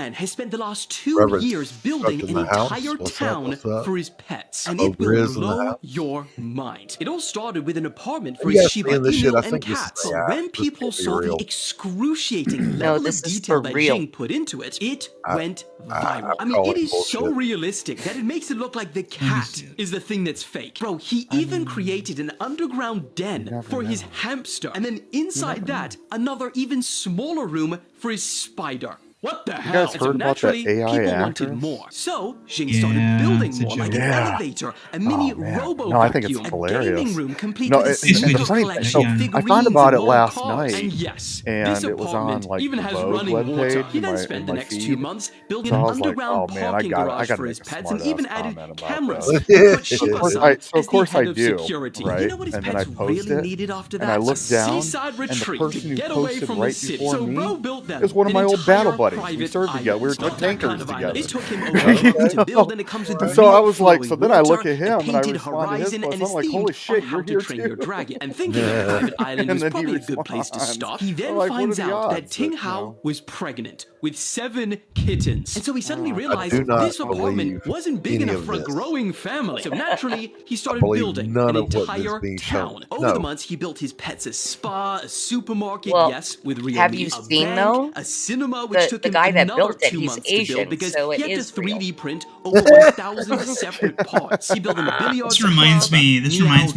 and has spent the last 2 years building an entire town for his pets, and it will blow your mind. It all started with an apartment for his Shiba Inu and cats, but when people saw the excruciating level of detail that Jing put into it, it went viral. I mean, it is so realistic that it makes it look like the cat is the thing that's fake. Bro, he even created an underground den for his hamster, and then inside that, another even smaller room for his spider. What the hell? And so naturally, people wanted more. So, Jing started building more, like an elevator, a mini robo-vacuum, a gaming room complete with a single collection of figurines I found about it and last cars. night, And yes, and this it was on apartment like even the has Vogue running water. webpage He then in spent the my next feed. 2 months building So I an was like, underground oh man, parking garage for his make a pets, and smart-ass even added comment about cameras. this. He put Shiba-san So as of course the head I of do, security. right? You know what his And then I pets post really it, needed after that? and I look down, Seaside and the retreat person to who get away posted from right the city. before So me Bro built them is one of my an old battle entire buddies. We private served together. We were island. Not that tankers kind of island. together. It took him over a month to build, and it comes with So I was like, flowing so then I look water, at him a and I painted respond to his horizon, post. and I'm is like, themed holy on shit, how you're to here train too. your dragon. And thinking a private island And is then he probably a good place to responds. stop. He then I'm like, what finds are the out that odds Ting that, Hao was pregnant with 7 kittens. And so he suddenly realized do not this apartment believe wasn't big any enough of for a this. growing family. So naturally, he started believe building none an of what is entire being shown. town. Over the No. months, he built his pets a spa, a supermarket, Well, yes, with real have meat, you a seen, bank, though? a cinema, which took The him guy that another built it, 2 he's months to build Asian, because so he it had is to real. 3D print over 1,000 separate parts. He built him a billiard This reminds me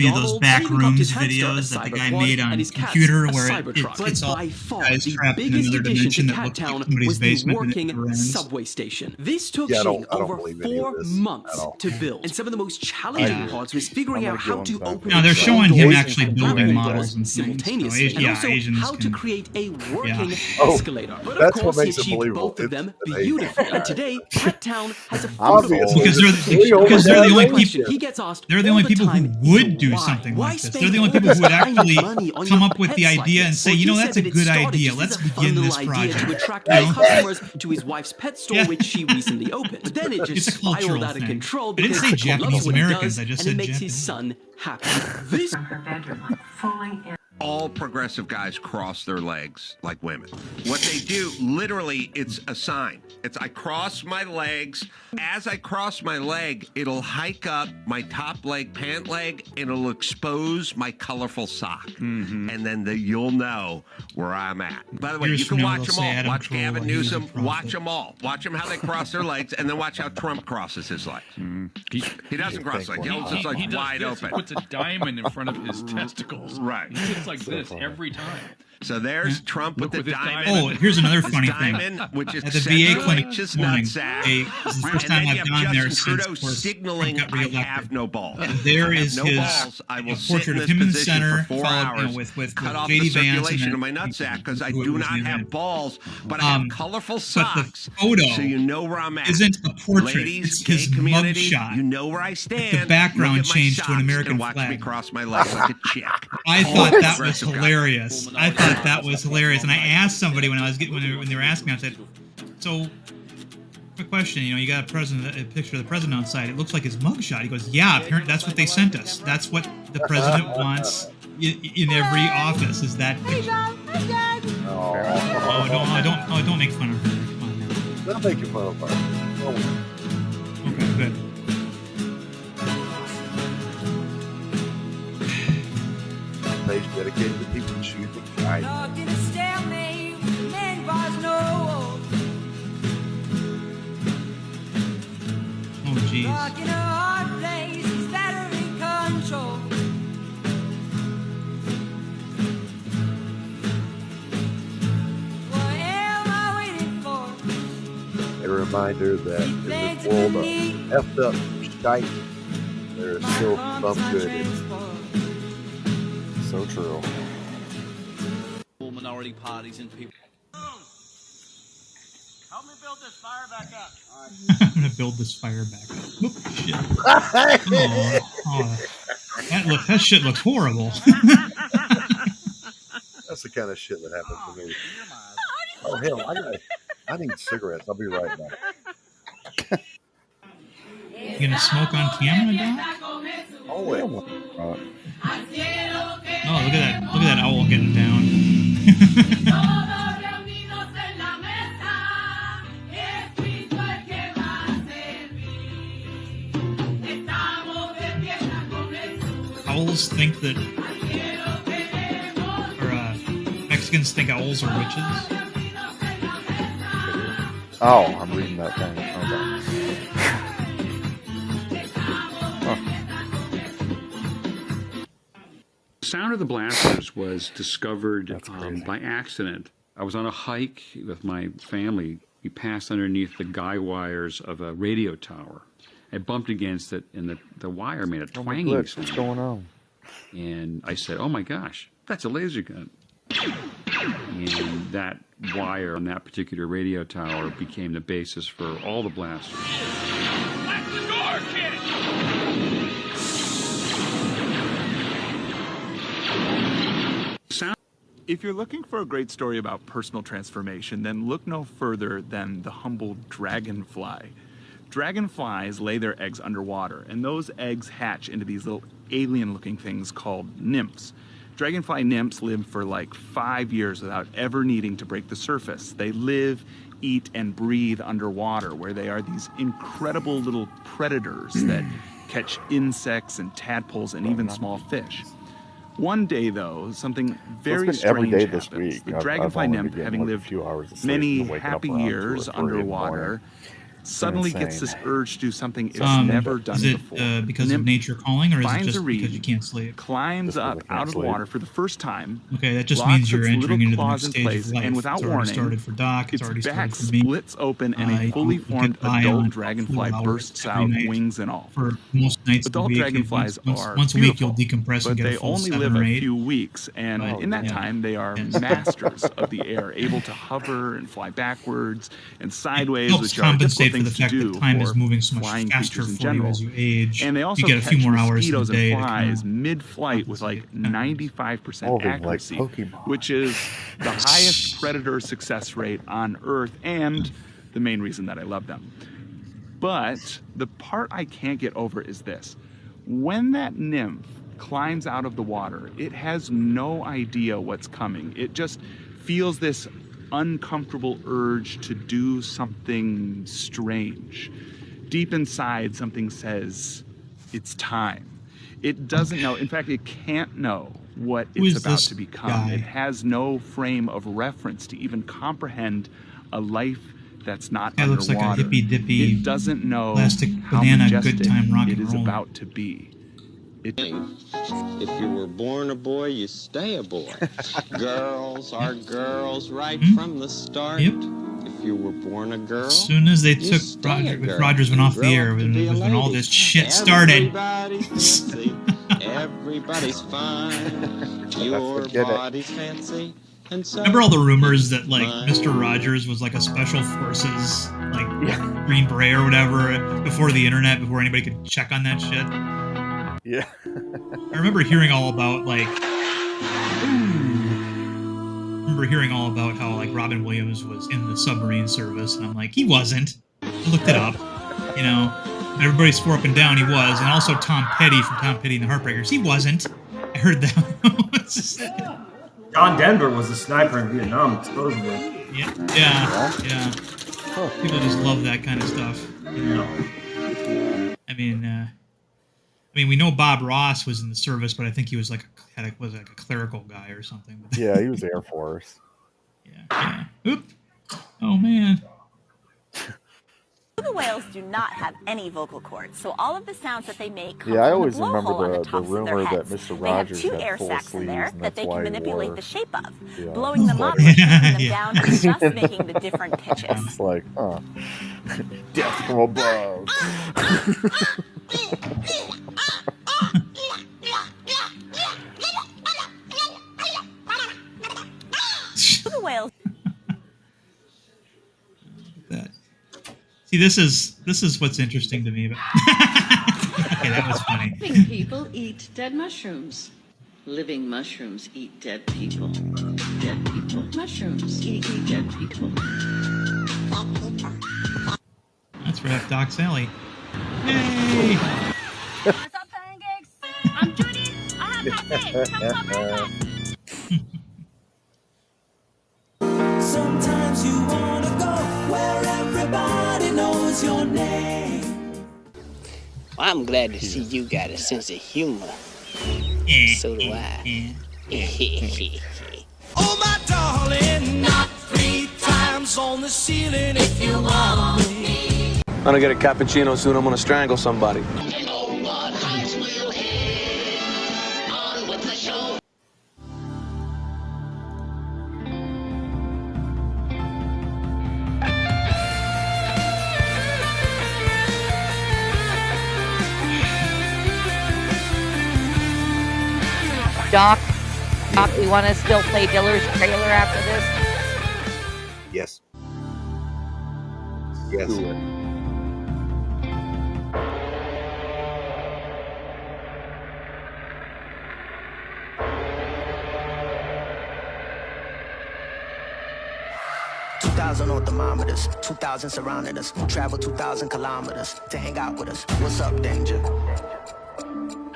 of those back Donald, rooms and he videos hooked up that the his guy Cyberquad made and on his cat's computer a where Cybertruck. it's But all by far, guys the trapped in biggest another addition dimension to that Cat looks like Town somebody's was the basement and it working runs. subway station. This took Yeah, I Jing don't over believe any of 4 this months at all. to build. And some of the most challenging parts was figuring I'm out how gonna to give him open that. No, they're and showing close him doors actually and building platform models doors and things. simultaneously, So, and yeah, also Asians how to can- create a working Oh, escalator. But of that's what course, he makes it achieved believable. both of them It's an Asian beautifully. guy. And today, Cat Town has a Obviously, football. Because Because they're the only Question people. he gets asked They're the all only the people who time would is do why? something Why like this. spend They're the only all people this who would time and actually money on come your up with the pets like idea and this? say, Well, you know, he that's said a that it good started idea. just as Let's a begin fun this little idea project. to attract You new know? customers to his wife's pet store, Yeah. which she recently opened. But then it It's just a cultural spiraled out of thing. control I didn't because say he loves Japanese what he Americans, does, I just and it said makes his Japanese. son happy. This All progressive guys cross their legs like women. What they do, literally, it's a sign. It's I cross my legs. As I cross my leg, it'll hike up my top leg, pant leg, and it'll expose my colorful sock. And then you'll know where I'm at. By the way, Years you from can now, watch they'll them say all. Adam Watch Carolla, Gavin he was a Newsom. prophet. Watch them all. Watch them how they cross their legs, and then watch how Trump crosses his legs. He doesn't cross legs. He holds his legs wide open. He puts a diamond in front of his testicles. Right. He sits like this every time. So there's Trump with Look the with his diamond. Oh, here's another His funny thing. diamond, which is At the VA clinic his this morning, nutsack. this is the first And time then you I've have gone there Justin since, Trudeau of course, signaling Trump got I reelected. have no balls. There I have is no his balls. I will sit portrait in of this him in the position center, for 4 followed, hours, with cut off J.D. the Vance circulation and of my then nutsack because I who do was not the have event. balls, but I have colorful But socks. the photo so you know where I'm at. isn't a portrait. Ladies, It's gay his community, mugshot. you know where I stand. The background Look at my changed to an socks American and watch me flag. cross my legs like a chick. I All thought that was progressive guys. hilarious. I thought that was hilarious, and I asked somebody when they were asking me, I said, "So, quick question. You know, you got a picture of the president outside. It looks like his mugshot." He goes, "Yeah, apparently that's what they sent us. That's what the president wants in every office. Is that picture?" Oh, don't make fun of her. Come on. Don't make fun of her. Okay, good. Page dedicated to people choosing right. Oh, jeez. A reminder that in this world of effed up shite, there is still some good in it. So true. Minority parties and people. Help me build this fire back up. I'm gonna build this fire back up. Oop, shit. That shit looks horrible. That's the kind of shit that happens to me. Oh hell, I need cigarettes. I'll be right back. You gonna smoke on camera, Doc? Oh well. Oh, look at that owl getting down. owls think that, or Mexicans think owls are witches? Oh, I'm reading that thing. The sound of the blasters was discovered by accident. I was on a hike with my family. We passed underneath the guy wires of a radio tower. I bumped against it, and the wire made a twanging sound. What's going on? And I said, "Oh my gosh, that's a laser gun." And that wire on that particular radio tower became the basis for all the blasters. Lock the door, kid! If you're looking for a great story about personal transformation, then look no further than the humble dragonfly. Dragonflies lay their eggs underwater, and those eggs hatch into these little alien-looking things called nymphs. Dragonfly nymphs live for like 5 years without ever needing to break the surface. They live, eat, and breathe underwater, where they are these incredible little predators that catch insects and tadpoles and even small fish. One day, though, something very strange happens. Week. The dragonfly nymph, having lived many happy years underwater, suddenly gets this urge to do something it's never done before. Is it because of nature calling, or is it just because you can't sleep? Climbs up out of the water for the first time. Okay, that just means you're entering into the next stage of life. And without it's warning, started for Doc. It's already started back for me. splits open and a fully formed adult dragonfly bursts out, wings and all. For most nights Adult dragonflies are once a week you'll decompress and get a full 7 or 8. But they only live a few weeks, and in that time they are masters of the air, able to hover and fly backwards and sideways, which are difficult things to do. Time is moving so much faster for you as you age. And they also you get a few more hours in the mosquitoes day and flies mid-flight with like 95% accuracy, which is the highest predator success rate on Earth and the main reason that I love them. But the part I can't get over is this. When that nymph climbs out of the water, it has no idea what's coming. It just feels this uncomfortable urge to do something strange. Deep inside, something says, it's time. It doesn't know. In fact, it can't know what it's about to become. It has no frame of reference to even comprehend a life that's not underwater. Looks like a hippy-dippy it doesn't know plastic how banana majestic good time rock it and is roll. about to be. If you were born a boy, you stay a boy. Girls are girls right from the start. Yep. If you were born a girl, as soon as they took Rogers went off the air, when all this shit started. Everybody's fine. Your body's fancy. And so remember all the rumors that like Mr. Rogers was like a special forces like Green Beret or whatever before the internet, before anybody could check on that shit? Yeah. I remember hearing all about how like Robin Williams was in the submarine service, and I'm like, he wasn't. I looked it up, you know. And everybody swore up and down he was, and also Tom Petty from Tom Petty and the Heartbreakers, he wasn't. I heard that. John Denver was a sniper in Vietnam, supposedly. Yeah. People just love that kind of stuff, you know. I mean, we know Bob Ross was in the service, but I think he was like a clerical guy or something. Yeah, he was Air Force. Yeah. Oop. Oh man. Beluga whales do not have any vocal cords, so all of the sounds that they make come I from always the blowhole on remember the the tops of their rumor that heads. Mr. They have Rogers 2 had air full sacs in there sleeves, and that they that's can why he manipulate wore- the shape of. Yeah. Blowing them up or Yeah. shrinking them down is just making the different pitches. It's like, death from above. Beluga whales. See, this is what's interesting to me. But okay, that was funny. Living people eat dead mushrooms. Living mushrooms eat dead people. Dead people. Mushrooms eat dead people. That's right up Doc's alley. Yay! What's up, pancakes? I'm Judy. I have my thing. Come on, man. Sometimes you wanna go where everybody knows your name. I'm glad to see you got a sense of humor. So do I. Oh, my darling, not 3 times on the ceiling if you want me. I'm gonna get a cappuccino soon. I'm gonna strangle somebody. Doc, we want to still play Diller's trailer after this? Yes. Yes. Do it. On thermometers, 2,000 surrounding us. Travel 2,000 kilometers to hang out with us. What's up, danger?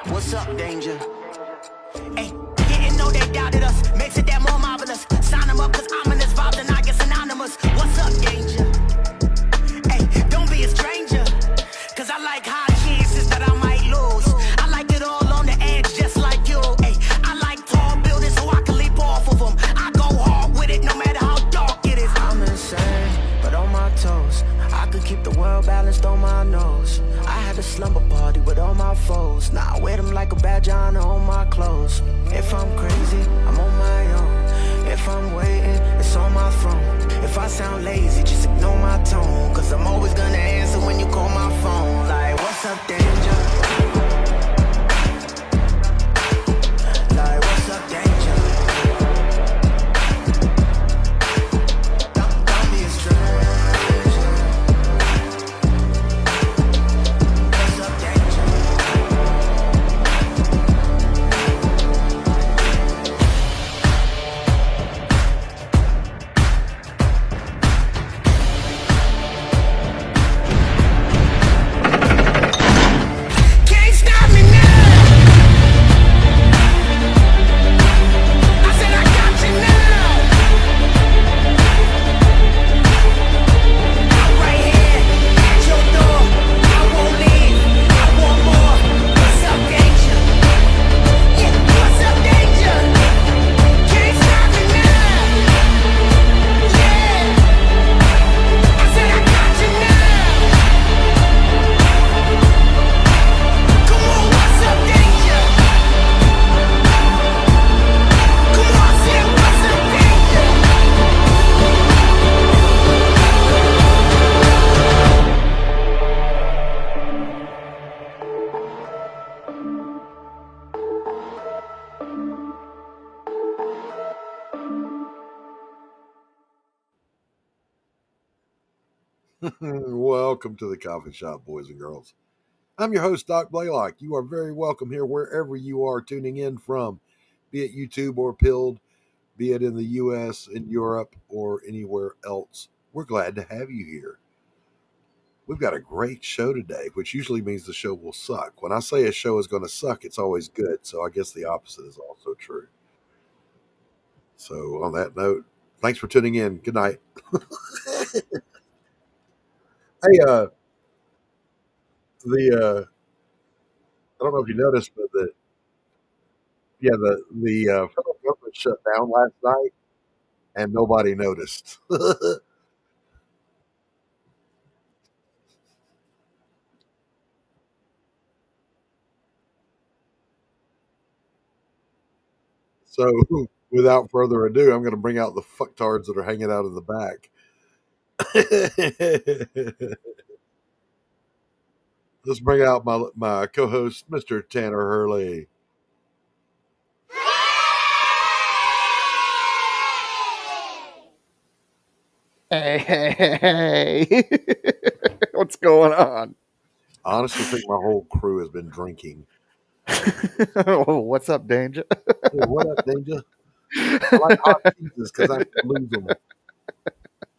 What's up, danger? Hey, didn't know they doubted us. Makes it that more marvelous. Sign them up, cause ominous vibes and I get synonymous. What's up, danger? Hey, don't be a stranger. Cause I like high chances that I might lose. I like it all on the edge, just like you. Hey, I like tall buildings so I can leap off of them. I go hard with it no matter how dark it is. I'm insane, but on my toes. I could keep the world balanced on my nose. I had a slumber party with all my foes. Now I wear them like a badge on all my clothes. If I'm crazy, I'm on my own. If I'm waiting, it's on my throne. If I sound lazy, just ignore my tone. Cause I'm always gonna answer when you call my phone. Like, what's up, danger? Like, what's up, danger? Don't be a stranger. What's up, danger? Can't stop me now. I said I got you now. I'm right here at your door. I won't leave. I want more. What's up, danger? Yeah, what's up, danger? Can't stop me now. Yeah. I said I got you now. Come on, what's up, danger? Come on, I said what's up, danger? Welcome to the coffee shop, boys and girls. I'm your host, Doc Blaylock. You are very welcome here wherever you are tuning in from, be it YouTube or Pilled, be it in the US, in Europe, or anywhere else. We're glad to have you here. We've got a great show today, which usually means the show will suck. When I say a show is going to suck, it's always good. So I guess the opposite is also true. So on that note, thanks for tuning in. Good night. Hey, I don't know if you noticed, but the federal government shut down last night, and nobody noticed. So, without further ado, I'm going to bring out the fucktards that are hanging out in the back. Let's bring out my co-host, Mr. Tanner Hurley. Hey. What's going on? I honestly think my whole crew has been drinking. Oh, what's up, danger? Hey, what up, danger? I like hot cheeses because I can lose them.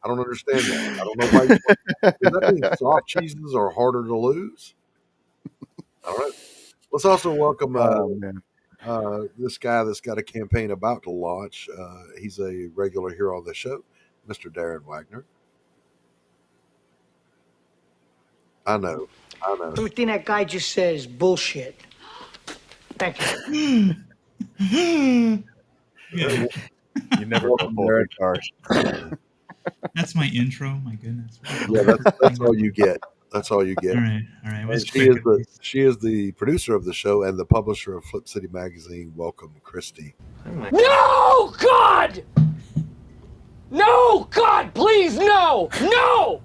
I don't understand that. I don't know why. Does that mean soft cheeses are harder to lose? All right. Let's also welcome this guy that's got a campaign about to launch. He's a regular here on the show, Mr. Darin Wagner. I know. Everything that guy just says bullshit. Thank you. Yeah. You never go full retard. That's my intro. My goodness. Yeah, that's all you get. That's all you get. All right. And What's she is the producer of the show and the publisher of Flip City Magazine. Welcome, Christy. No, God! No, God, please, no! No!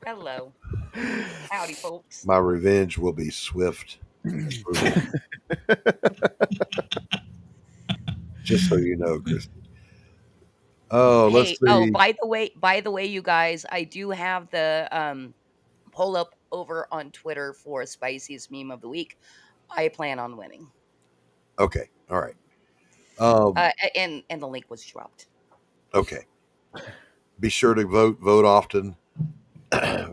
Hello. Howdy, folks. My revenge will be swift. Just so you know, Christy. Oh, let's see. Oh, by the way, you guys, I do have the poll up over on Twitter for Spiciest Meme of the Week. I plan on winning. Okay. All right. And the link was dropped. Okay. Be sure to vote often.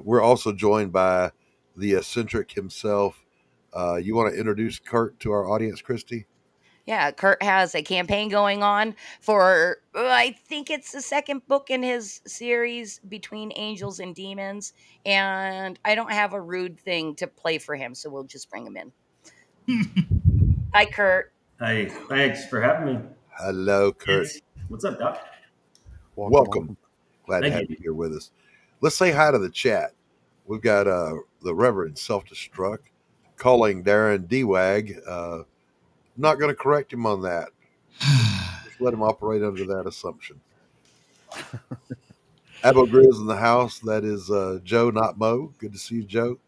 We're also joined by the eccentric himself. You want to introduce Kurt to our audience, Christy? Yeah, Kurt has a campaign going on for, I think it's the second book in his series, Between Angels and Demons. And I don't have a rude thing to play for him, so we'll just bring him in. Hi, Kurt. Hey, thanks for having me. Hello, Kurt. What's up, Doc? Welcome. Glad to have you here with us. Let's say hi to the chat. We've got the Reverend Self-Destruct calling Darin D-Wag. Not going to correct him on that. Just let him operate under that assumption. Abo Grizz in the house. That is Joe, not Mo. Good to see you, Joe.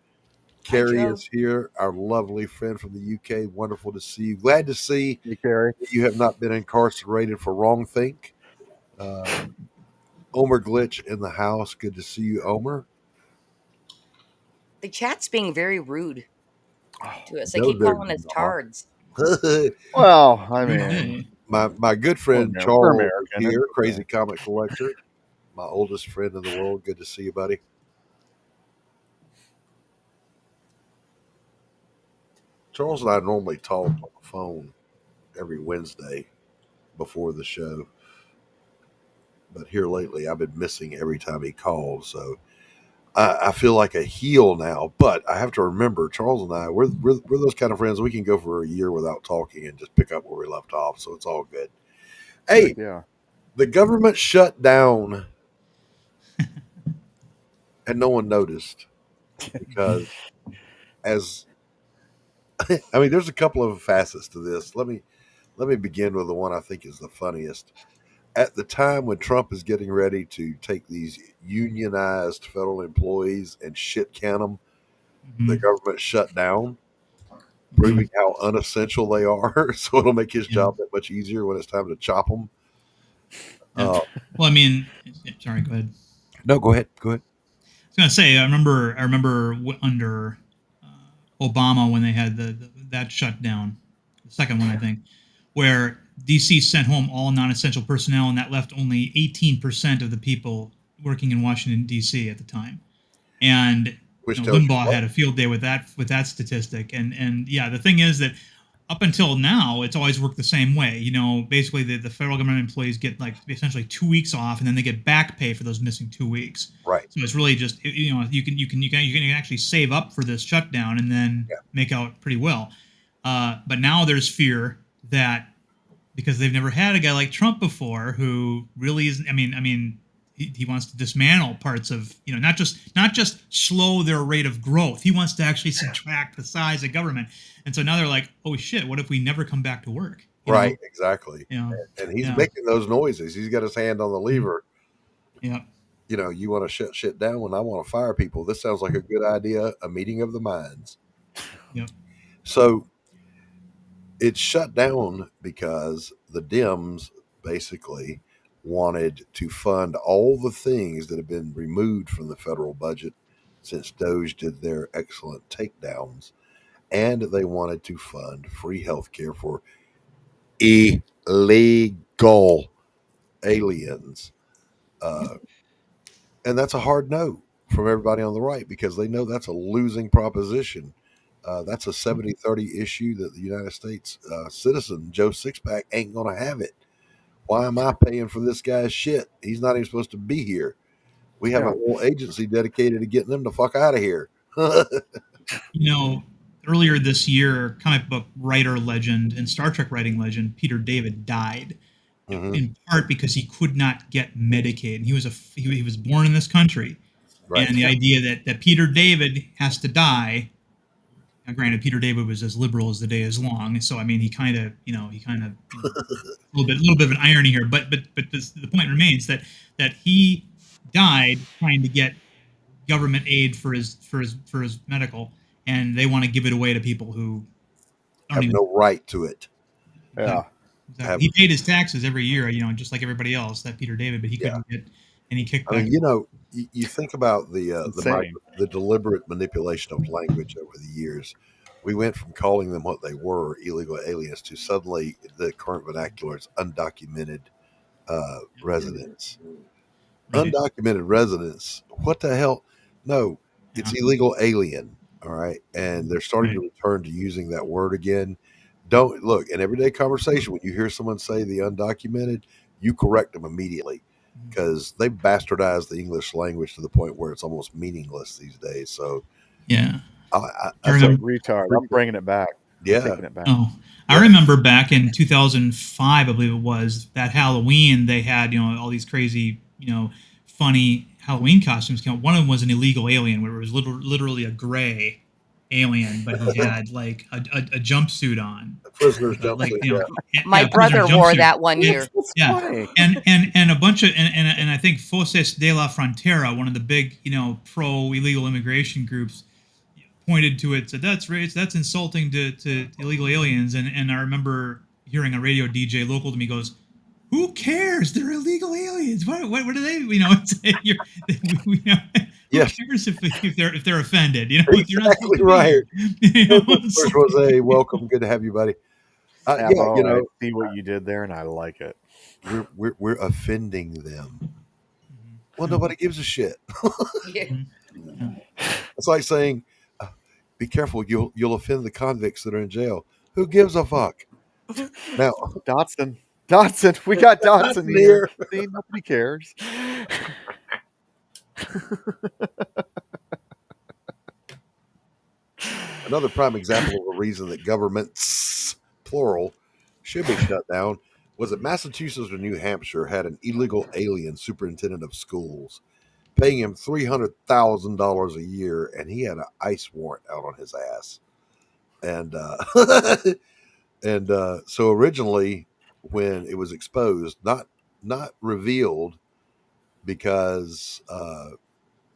Carrie is here, our lovely friend from the UK. Wonderful to see you. Glad to see Carrie. You have not been incarcerated for wrong think. Omer Glitch in the house. Good to see you, Omer. The chat's being very rude to us. They No, keep they're calling us not. tards. Well, I mean, my good friend we're Charles American, here, it's okay. crazy comic collector, my oldest friend in the world. Good to see you, buddy. Charles and I normally talk on the phone every Wednesday before the show, but here lately I've been missing every time he calls, so I feel like a heel now. But I have to remember, Charles and I, we're those kind of friends. We can go for a year without talking and just pick up where we left off, so it's all good. Hey, yeah. The government shut down, and no one noticed because, as I mean, there's a couple of facets to this. Let me begin with the one I think is the funniest. At the time when Trump is getting ready to take these unionized federal employees and shit can them, the government shut down, proving how unessential they are. So it'll make his job that much easier when it's time to chop them. Well, I mean, sorry, go ahead. No, go ahead. Go ahead. I was gonna say, I remember under Obama when they had that shutdown, the second one I think, where DC sent home all non-essential personnel, and that left only 18% of the people working in Washington D.C. at the time. And Limbaugh had a field day with that statistic. And yeah, the thing is that up until now, it's always worked the same way. You know, basically the federal government employees get like essentially 2 weeks off, and then they get back pay for those missing 2 weeks. Right. So it's really just, you know, you can actually save up for this shutdown and then make out pretty well. But now there's fear that because they've never had a guy like Trump before who really isn't. I mean, he wants to dismantle parts of, you know, not just slow their rate of growth. He wants to actually subtract the size of government. And so now they're like, oh shit, what if we never come back to work? You right, know? exactly. You know? And he's making those noises. He's got his hand on the lever. Yeah. You know, you want to shut shit down when I want to fire people. This sounds like a good idea, a meeting of the minds. Yep. So it's shut down because the Dems basically wanted to fund all the things that have been removed from the federal budget since Doge did their excellent takedowns. And they wanted to fund free health care for illegal aliens. And that's a hard no from everybody on the right because they know that's a losing proposition. That's a 70-30 issue that the United States citizen, Joe Sixpack, ain't going to have it. Why am I paying for this guy's shit? He's not even supposed to be here. We have a whole agency dedicated to getting them the fuck out of here. You know, earlier this year, comic book writer legend and Star Trek writing legend Peter David died, in part because he could not get Medicaid. And he was born in this country, Right. and the idea that Peter David has to die. Now, granted, Peter David was as liberal as the day is long, so I mean, he kind of a little bit of an irony here, but the point remains that he died trying to get government aid for his medical, and they want to give it away to people who have no right to it. Yeah. Exactly. He paid his taxes every year, just like everybody else, that Peter David, but he couldn't get any kickback. I mean, you think about the deliberate manipulation of language over the years. We went from calling them what they were, illegal aliens, to suddenly the current vernacular is undocumented residents. Right. Undocumented residents. What the hell? No, it's illegal alien. All right. And they're starting to return to using that word again. Don't look in everyday conversation. When you hear someone say the undocumented, you correct them immediately, because they bastardized the English language to the point where it's almost meaningless these days. So yeah, I remember retard. I'm bringing it back. Yeah. I remember back in 2005, I believe it was, that Halloween, they had all these crazy funny Halloween costumes came out. One of them was an illegal alien, where it was literally a gray alien, but he had like a jumpsuit on. A prisoner's jumpsuit. My brother wore that one year. Yeah, and a bunch of and I think Fosses de la Frontera, one of the big pro illegal immigration groups, pointed to it, said that's insulting to illegal aliens, and I remember hearing a radio DJ local to me goes, "Who cares? They're illegal aliens. What do they? Who cares if they're offended? Exactly right. Which was a welcome. Good to have you, buddy. I see what you did there, and I like it. We're offending them. Well, nobody gives a shit. It's like saying, "Be careful, you'll offend the convicts that are in jail." Who gives a fuck? Now, Dotson, we got Dotson here. See, nobody cares. Another prime example of a reason that governments, plural, should be shut down was that Massachusetts or New Hampshire had an illegal alien superintendent of schools, paying him $300,000 a year, and he had an ICE warrant out on his ass. And so originally, when it was exposed, not revealed, because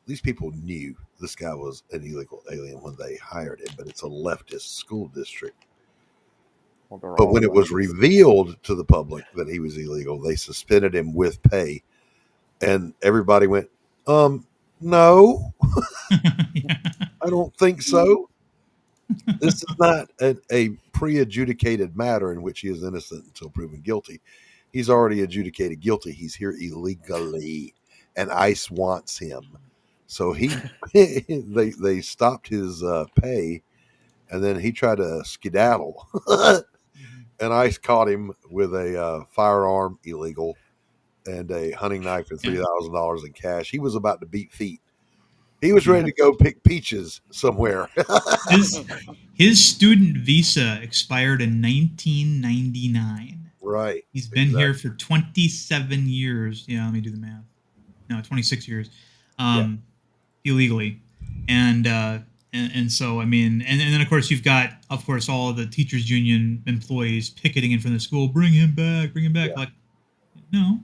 these people knew this guy was an illegal alien when they hired him, but it's a leftist school district. But when it was revealed to the public that he was illegal, they suspended him with pay, and everybody went, no, I don't think so. This is not a pre-adjudicated matter in which he is innocent until proven guilty. He's already adjudicated guilty. He's here illegally, and ICE wants him. So they stopped his pay, and then he tried to skedaddle, and ICE caught him with a firearm illegal and a hunting knife and $3,000 in cash. He was about to beat feet. He was ready to go pick peaches somewhere. His student visa expired in 1999. Right. He's been here for 27 years. Yeah, let me do the math. No, 26 years. Illegally. And so, I mean, and then of course you've got, all of the teachers union employees picketing in front of the school, bring him back. Yeah. Like, no,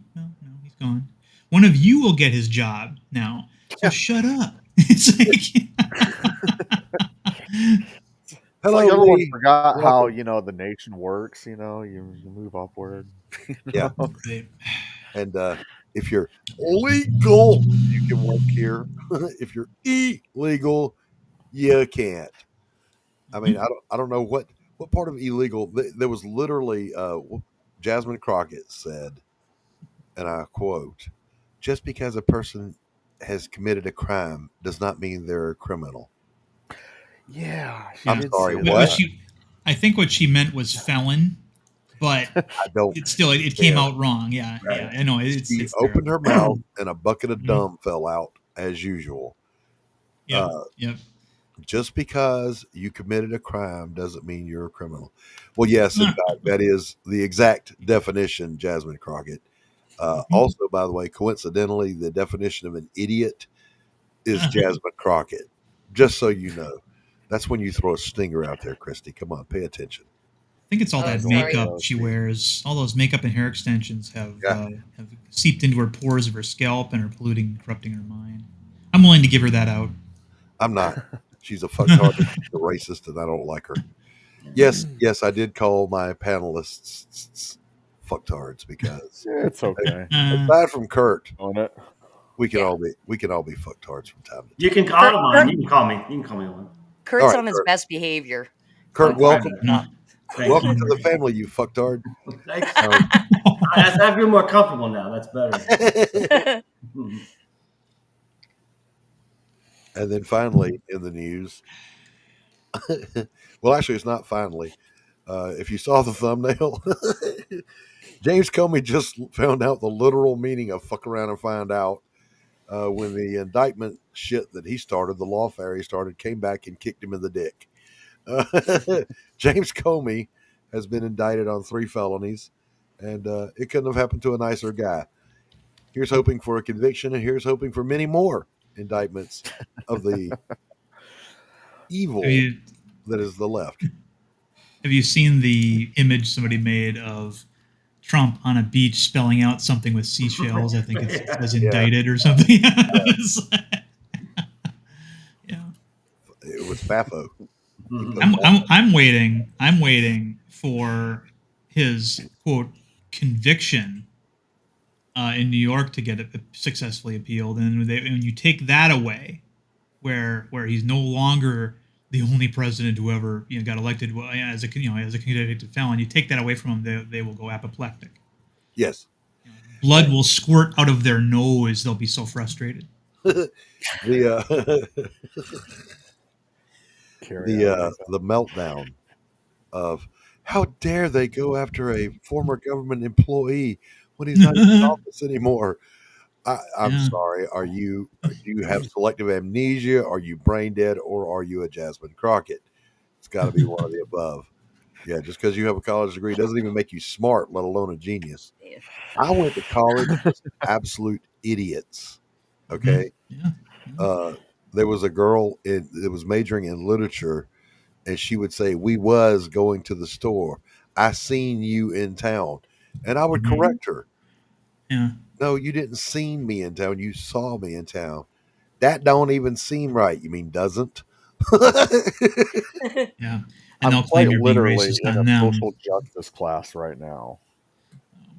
he's gone. One of you will get his job now. So shut up. It's like, Hello, like everyone forgot how the nation works. You move upward. Yeah, and if you're legal, you can work here. If you're illegal, you can't. I mean, I don't know what part of illegal. There was literally Jasmine Crockett said, and I quote, "Just because a person has committed a crime does not mean they're a criminal." Yeah, I'm sorry. What? I think what she meant was felon, but it came out wrong. Yeah, right. Yeah, I know. She opened her mouth and a bucket of dumb fell out as usual. Yep. just because you committed a crime doesn't mean you're a criminal. Well, yes, in fact, that is the exact definition, Jasmine Crockett. Also, by the way, coincidentally, the definition of an idiot is Jasmine Crockett. Just so you know. That's when you throw a stinger out there, Christy. Come on, pay attention. I think it's all that makeup she wears. All those makeup and hair extensions have seeped into her pores of her scalp and are polluting and corrupting her mind. I'm willing to give her that out. I'm not. She's a fucktard, she's a racist, and I don't like her. Yes, I did call my panelists fucktards because it's okay. Aside from Kurt, on it, we can all be fucktards from time to time. You can call him on. You can call me. You can call me one. Kurt's on his best behavior. Kurt, welcome. Welcome to the family, you fucktard. Thanks. I feel more comfortable now. That's better. And then finally, in the news, well, actually, it's not finally. If you saw the thumbnail, James Comey just found out the literal meaning of "fuck around and find out" when the indictment shit that he started, the lawfare he started, came back and kicked him in the dick. James Comey has been indicted on 3 felonies, and it couldn't have happened to a nicer guy. Here's hoping for a conviction, and here's hoping for many more indictments of the evil that is the left. Have you seen the image somebody made of Trump on a beach spelling out something with seashells? I think it says indicted or something. It was Fafo. I'm waiting for his quote conviction in New York to get it successfully appealed, and when you take that away, where he's no longer the only president who ever got elected as a convicted felon, you take that away from him, they will go apoplectic. Yes, blood will squirt out of their nose. They'll be so frustrated. The meltdown of how dare they go after a former government employee when he's not in office anymore. I'm sorry. Do you have selective amnesia? Are you brain dead, or are you a Jasmine Crockett? It's got to be one of the above. Yeah, just because you have a college degree doesn't even make you smart, let alone a genius. I went to college with absolute idiots. Okay. There was a girl that was majoring in literature, and she would say, "We was going to the store. I seen you in town," and I would correct her. Yeah. No, you didn't see me in town. You saw me in town. That don't even seem right. You mean doesn't? Yeah. And I'm quite literally in a social justice class right now,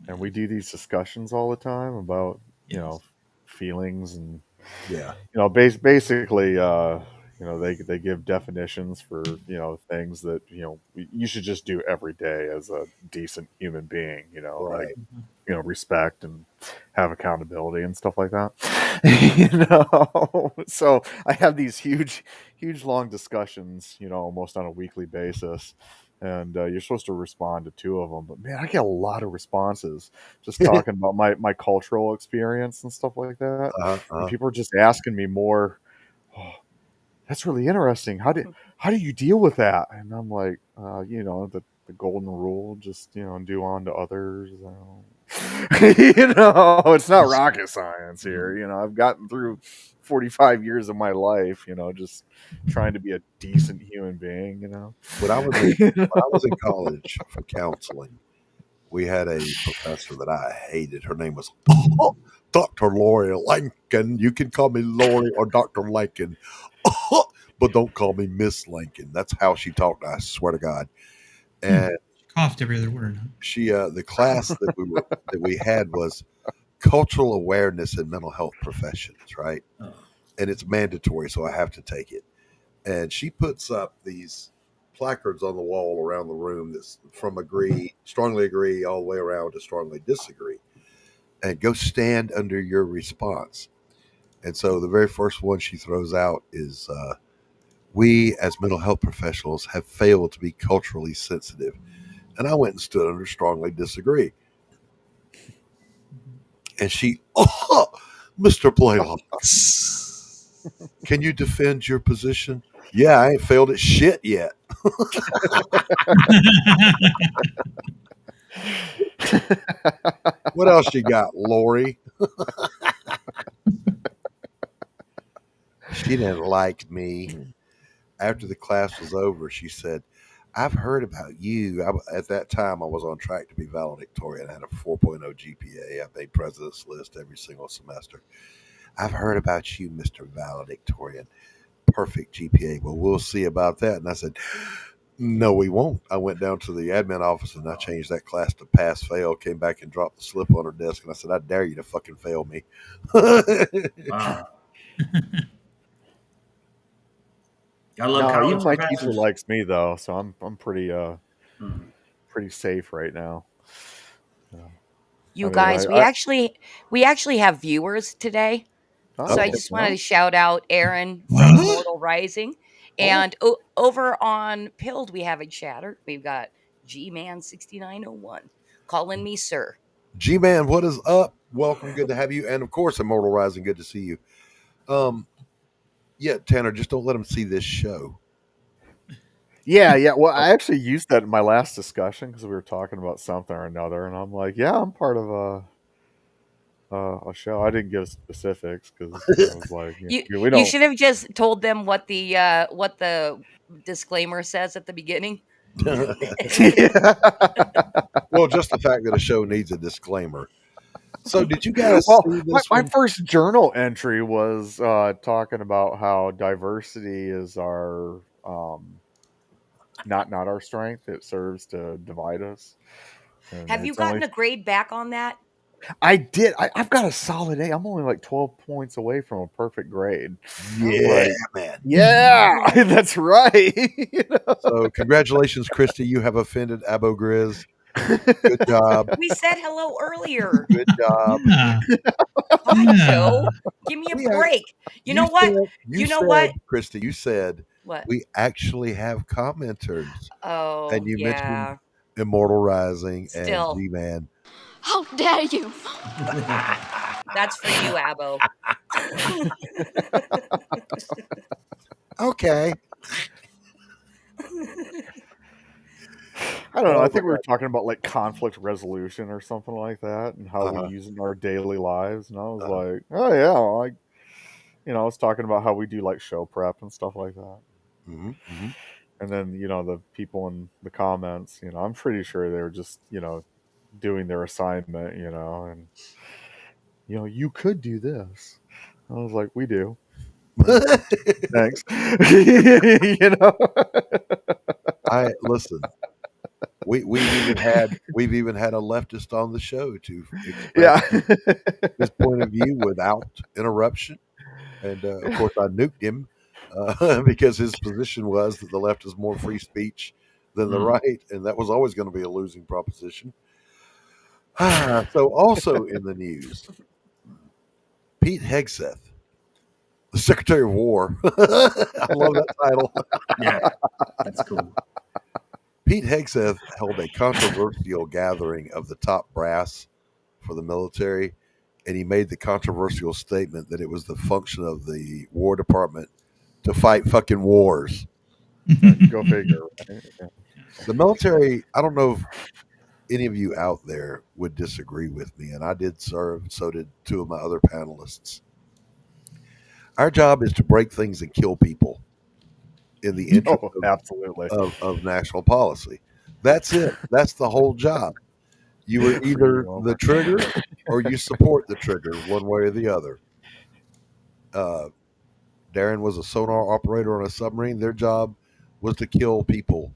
and we do these discussions all the time about feelings and basically they give definitions for things that you should just do every day as a decent human being, right. Like respect and have accountability and stuff like that. So I have these huge long discussions almost on a weekly basis, and you're supposed to respond to 2 of them, but man, I get a lot of responses just talking about my cultural experience and stuff like that. And people are just asking me more, that's really interesting, how do you deal with that? And I'm like, the golden rule, just do unto others. It's not rocket science here. I've gotten through 45 years of my life, just trying to be a decent human being. When I was in college for counseling, we had a professor that I hated. Her name was Dr. Lori Lincoln. You can call me Lori or Dr. Lincoln, but don't call me Miss Lincoln. That's how she talked, I swear to God. And she coughed every other word. She the class that we had was cultural awareness in mental health professions, right? And it's mandatory, so I have to take it. And she puts up these placards on the wall around the room that's from strongly agree, all the way around to strongly disagree. And go stand under your response. And so the very first one she throws out is, we as mental health professionals have failed to be culturally sensitive. And I went and stood under strongly disagree. And she, Mr. Blaylock, can you defend your position? Yeah, I ain't failed at shit yet. What else you got, Lori? She didn't like me. After the class was over, she said, I've heard about you. At that time, I was on track to be valedictorian. I had a 4.0 GPA. I made president's list every single semester. I've heard about you, Mr. Valedictorian. Perfect GPA. Well, we'll see about that. And I said, no, we won't. I went down to the admin office and I changed that class to pass fail, came back and dropped the slip on her desk. And I said, I dare you to fucking fail me. Wow. I love college even my professors. teacher likes me though, so I'm pretty pretty safe right now. You guys, we actually have viewers today. So I just wanted to shout out Aaron from Immortal Rising. And over on Pilled, we have a chatter. We've got G-Man6901 calling me sir. G-Man, what is up? Welcome. Good to have you. And of course, Immortal Rising. Good to see you. Yeah, Tanner, just don't let them see this show. Yeah. Well, I actually used that in my last discussion because we were talking about something or another, and I'm like, yeah, I'm part of a show. I didn't give specifics because I was like, we don't. You should have just told them what the disclaimer says at the beginning. Well, just the fact that a show needs a disclaimer. So did you guys see this my first journal entry was talking about how diversity is our not our strength. It serves to divide us. And have you gotten a grade back on that? I did. I've got a solid A. I'm only like 12 points away from a perfect grade. Yeah, man. Yeah, that's right. So congratulations, Christy. You have offended Abo Grizz. Good job. We said hello earlier. Good job. Joe, give me a break. You know what? Christy, you said what? We actually have commenters. Oh, and you mentioned Immortal Rising and G-Man. How dare you? That's for you, Abo. Okay. I don't know. I think we were talking about like conflict resolution or something like that, and how we use it in our daily lives. And I was like, oh yeah, I was talking about how we do like show prep and stuff like that. Mm-hmm. Mm-hmm. And then the people in the comments, I'm pretty sure they were just doing their assignment, and you could do this. I was like, we do. Thanks. I listen. We've even had a leftist on the show to express his point of view without interruption, and of course I nuked him because his position was that the left is more free speech than the right, and that was always going to be a losing proposition. So also in the news, Pete Hegseth, the Secretary of War. I love that title. Yeah, that's cool. Pete Hegseth held a controversial gathering of the top brass for the military, and he made the controversial statement that it was the function of the War Department to fight fucking wars. Go figure. Right? Yeah. The military, I don't know if any of you out there would disagree with me, and I did serve, so did two of my other panelists. Our job is to break things and kill people in the interest of national policy. That's it. That's the whole job. You were either the trigger or you support the trigger one way or the other. Darin was a sonar operator on a submarine. Their job was to kill people.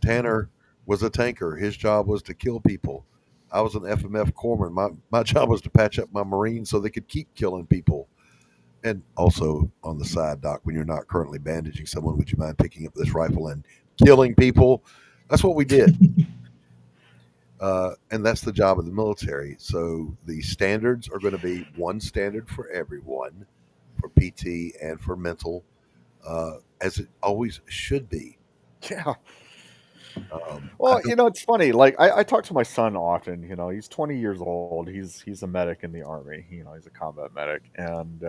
Tanner was a tanker. His job was to kill people. I was an FMF corpsman. My job was to patch up my Marines so they could keep killing people. And also on the side, Doc, when you're not currently bandaging someone, would you mind picking up this rifle and killing people? That's what we did. And that's the job of the military. So the standards are going to be one standard for everyone, for PT and for mental, as it always should be. Yeah. Well, it's funny. Like I talk to my son often. He's 20 years old. He's a medic in the Army. He's a combat medic, and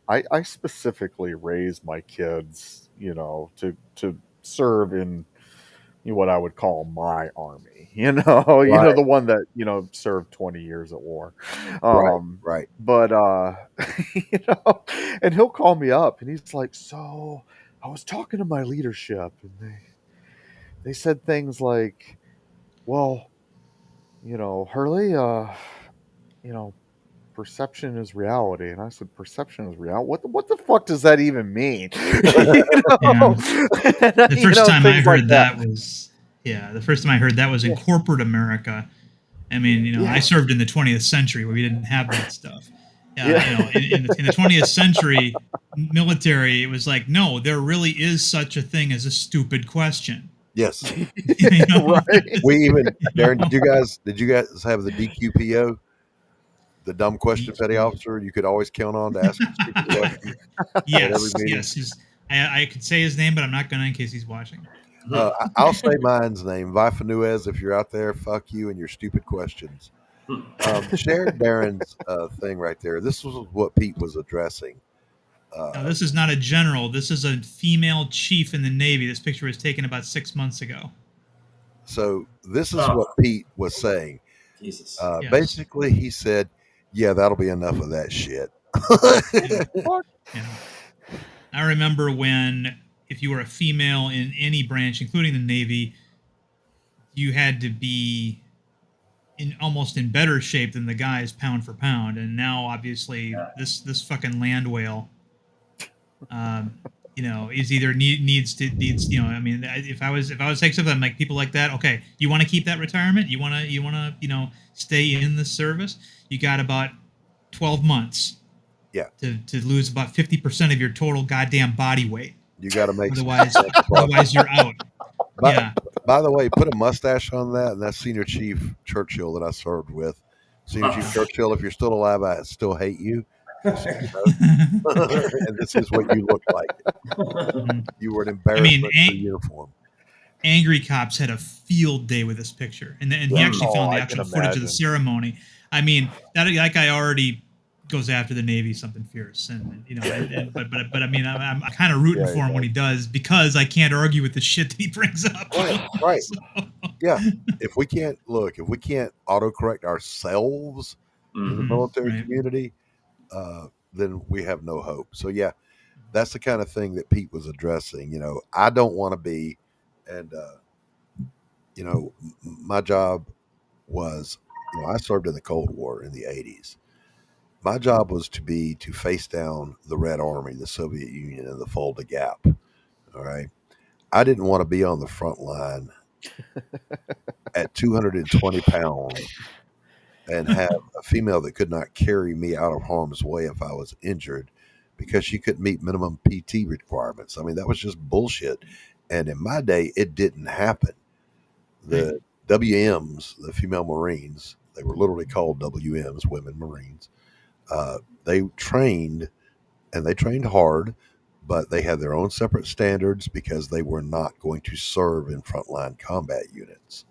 I specifically raise my kids, to serve in what I would call my army. Right. The one that served 20 years at war. Right. But and he'll call me up, and he's like, "So, I was talking to my leadership, and they said things like, well, Hurley, perception is reality." And I said, "Perception is reality? What the fuck does that even mean?" The first time I heard that was in corporate America. I mean, I served in the 20th century where we didn't have that stuff. In the 20th century military, it was like, no, there really is such a thing as a stupid question. Yes. Right. We even, Darin, did you guys have the DQPO? The dumb question petty officer you could always count on to ask a stupid question? Yes. I could say his name, but I'm not going to in case he's watching. I'll say mine's name. Vifa Nuez, if you're out there, fuck you and your stupid questions. Share Darin's thing right there. This was what Pete was addressing. Now, this is not a general. This is a female chief in the Navy. This picture was taken about 6 months ago. So this is what Pete was saying. Jesus. Yes. Basically, he said, yeah, that'll be enough of that shit. Yeah. I remember when, if you were a female in any branch, including the Navy, you had to be almost in better shape than the guys pound for pound. And now, obviously, this fucking land whale, is either needs. I mean, if I was taking something like people like that, okay, you want to keep that retirement? You want to stay in the service? You got about 12 months. Yeah. To lose about 50% of your total goddamn body weight. You got to make otherwise you're out. By the way, put a mustache on that, and that's Senior Chief Churchill that I served with. Senior Chief Churchill, if you're still alive, I still hate you. And this is what you look like. You were an embarrassment to the uniform. Angry Cops had a field day with this picture, and he actually found the actual footage of the ceremony. I mean, that guy already goes after the Navy something fierce, and but I mean, I'm kind of rooting for him when he does, because I can't argue with the shit that he brings up. Right. So. Yeah. If we can't autocorrect ourselves in the military community, then we have no hope. So yeah, that's the kind of thing that Pete was addressing. I don't want to be, and my job was, I served in the Cold War in the 80s. My job was to face down the Red Army, the Soviet Union, and the Fulda Gap. All right. I didn't want to be on the front line at 220 pounds and have a female that could not carry me out of harm's way if I was injured because she couldn't meet minimum PT requirements. I mean, that was just bullshit. And in my day, it didn't happen. The WMs, the female Marines, they were literally called WMs, women Marines. They trained, and they trained hard, but they had their own separate standards because they were not going to serve in frontline combat units.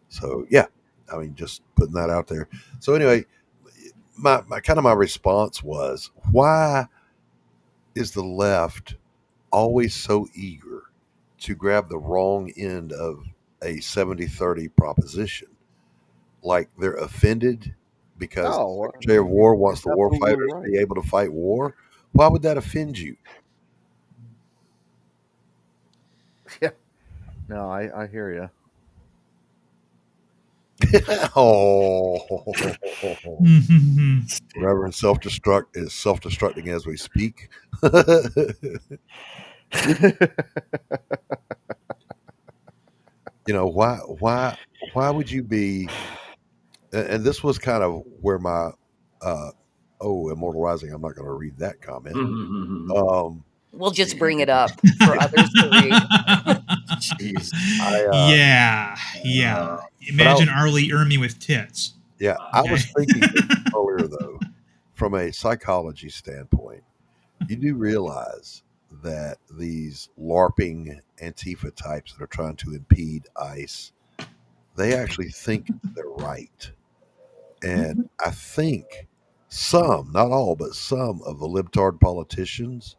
So yeah, I mean, just putting that out there. So anyway, my response was, why is the left always so eager to grab the wrong end of a 70-30 proposition? Like they're offended because the Secretary of War wants the war fighters to be able to fight war. Why would that offend you? Yeah. No, I hear you. Reverend self-destruct is self-destructing as we speak. Why would you be? And this was kind of where my Immortal Rising. I'm not going to read that comment. We'll just bring it up for others to read. Jeez. Imagine Arlie Ermy with tits. Yeah, okay. I was thinking earlier though, from a psychology standpoint, you do realize that these LARPing Antifa types that are trying to impede ICE, they actually think they're right. And I think some, not all, but some of the libtard politicians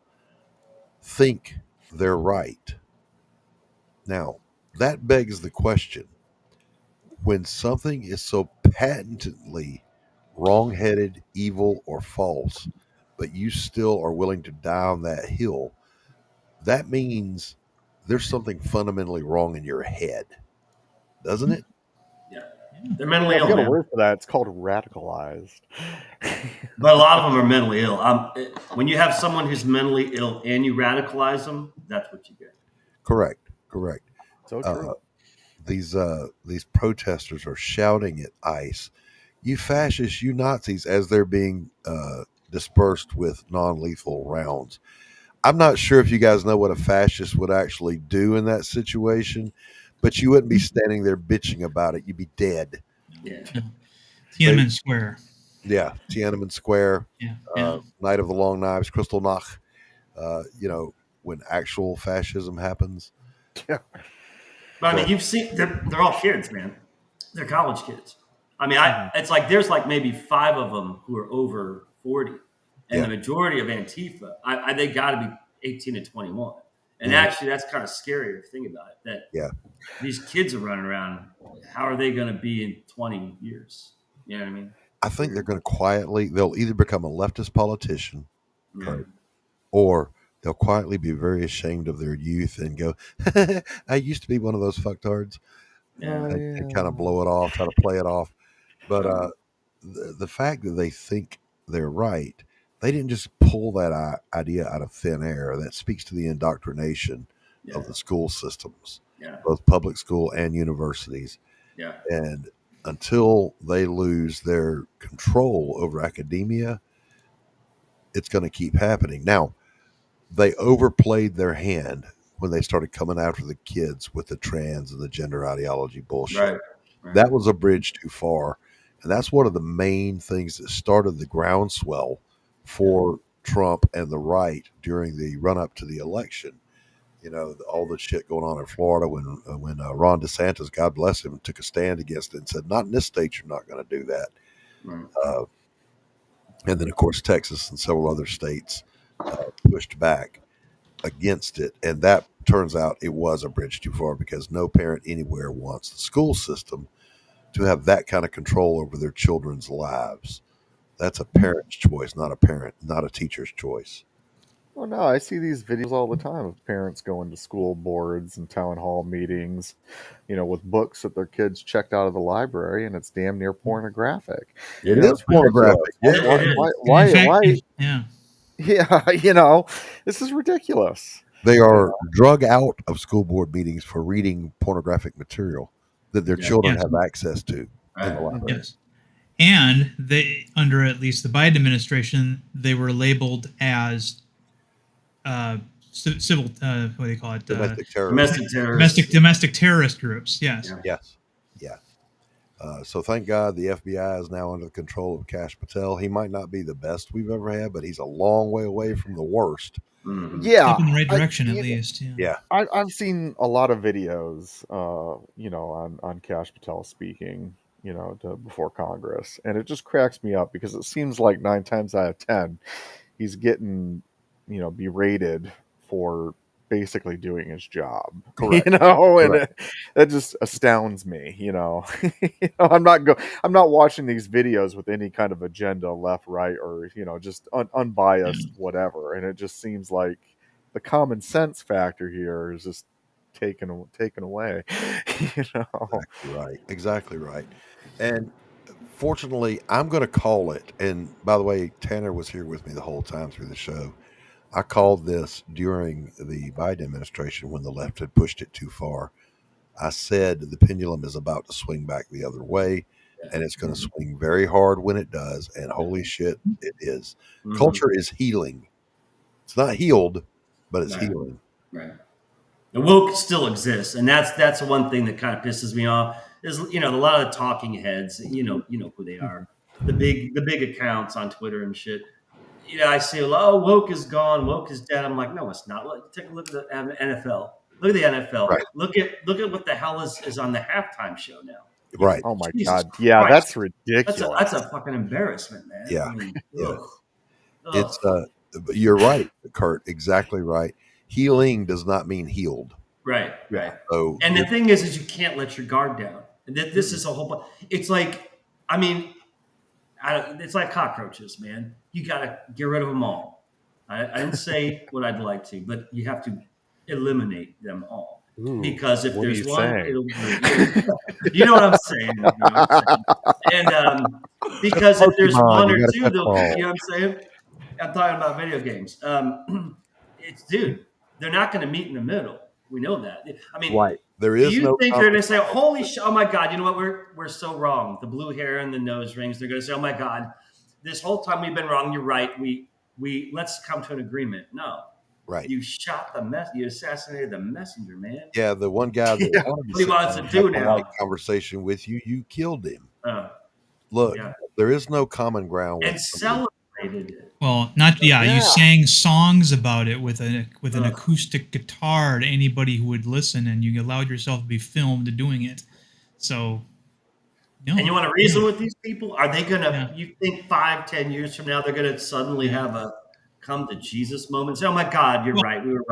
think they're right. Now, that begs the question, when something is so patently wrong-headed, evil, or false, but you still are willing to die on that hill, that means there's something fundamentally wrong in your head, doesn't it? Yeah, they're mentally I've ill. got a Man. word for that. It's called radicalized. But a lot of them are mentally ill. When you have someone who's mentally ill and you radicalize them, that's what you get. Correct. So true. These protesters are shouting at ICE, "You fascists, you Nazis," as they're being dispersed with non-lethal rounds. I'm not sure if you guys know what a fascist would actually do in that situation, but you wouldn't be standing there bitching about it. You'd be dead. Yeah. Tiananmen Square. Yeah, Tiananmen Square. Yeah. Night of the Long Knives, Kristallnacht. When actual fascism happens. Yeah. But I mean, you've seen they're all kids, man. They're college kids. I mean, it's like there's like maybe 5 of them who are over 40, and the majority of Antifa, they got to be 18 to 21. And actually, that's kind of scary to think about it. That these kids are running around. How are they going to be in 20 years? You know what I mean? I think they're going to they'll either become a leftist politician, right, or they'll quietly be very ashamed of their youth and go, "I used to be one of those fucktards," and kind of blow it off, try to play it off. But the fact that they think they're right, they didn't just pull that idea out of thin air. That speaks to the indoctrination of the school systems, both public school and universities. Yeah. And until they lose their control over academia, it's going to keep happening. Now, they overplayed their hand when they started coming after the kids with the trans and the gender ideology bullshit. Right. That was a bridge too far. And that's one of the main things that started the groundswell for Trump and the right during the run up to the election. You know, all the shit going on in Florida when Ron DeSantis, God bless him, took a stand against it and said, "Not in this state, you're not going to do that." Right. And then, of course, Texas and several other states pushed back against it. And that turns out it was a bridge too far, because no parent anywhere wants the school system to have that kind of control over their children's lives. That's a parent's choice, not a teacher's choice. Well, no, I see these videos all the time of parents going to school boards and town hall meetings, with books that their kids checked out of the library, and it's damn near pornographic. It is pornographic. Why? Yeah, this is ridiculous. They are drug out of school board meetings for reading pornographic material that their children have access to in the library. Yes. And they, under at least the Biden administration, they were labeled as civil, what do you call it? Domestic terrorist groups. Yes. Yeah. So thank God the FBI is now under the control of Kash Patel. He might not be the best we've ever had, but he's a long way away from the worst. Yeah, step in the right direction at least. Yeah. I've seen a lot of videos, on Kash Patel speaking, before Congress, and it just cracks me up because it seems like 9 times out of 10 he's getting, berated for basically doing his job. Correct. And that just astounds me. I'm not watching these videos with any kind of agenda, left, right, or just unbiased whatever. And it just seems like the common sense factor here is just taken away. Exactly right. And fortunately, I'm going to call it. And by the way, Tanner was here with me the whole time through the show. I called this during the Biden administration when the left had pushed it too far. I said the pendulum is about to swing back the other way, and it's going to swing very hard when it does. And holy shit, it is. Culture is healing. It's not healed, but it's healing. Right. The woke still exists, and that's the one thing that kind of pisses me off. Is a lot of the talking heads, you know who they are, the big accounts on Twitter and shit. I say, oh, woke is gone, woke is dead. I'm like, no, it's not. Take a look at the NFL. Look at the NFL. Right. Look at what the hell is on the halftime show now. Right. Oh my Jesus God. Yeah, Christ. that's ridiculous. That's a fucking embarrassment, man. Yeah. I mean, Yeah. ugh. It's you're right, Kurt. Exactly right. Healing does not mean healed. Right. So, and the thing is you can't let your guard down. And this is a whole. It's like, I mean, it's like cockroaches, man. You got to get rid of them all. I didn't say what I'd like to, but you have to eliminate them all. Ooh, because if what are there's you one, saying? you know what I'm saying. You know what I'm saying. And because if there's Pokemon, one you or gotta two, catch they'll, them all. you know what I'm saying? I'm talking about video games. Dude, they're not going to meet in the middle. We know that. I mean, Right. There do is you no think they're going to say, "Holy shit! Oh my God! You know what? We're so wrong." The blue hair and the nose rings. They're going to say, "Oh my God! This whole time we've been wrong. You're right. We let's come to an agreement." No. Right. You shot you assassinated the messenger, man. Yeah, the one guy that wanted What he wants to do have a now. light conversation with you, you killed him. Look, yeah. there is no common ground. And celebrated it. Well, you sang songs about it with an acoustic guitar to anybody who would listen, and you allowed yourself to be filmed doing it. So, and you want to reason with these people? Are they gonna? You think 5-10 years from now they're gonna suddenly have a come to Jesus moment? Say, "Oh my God, you're right. We were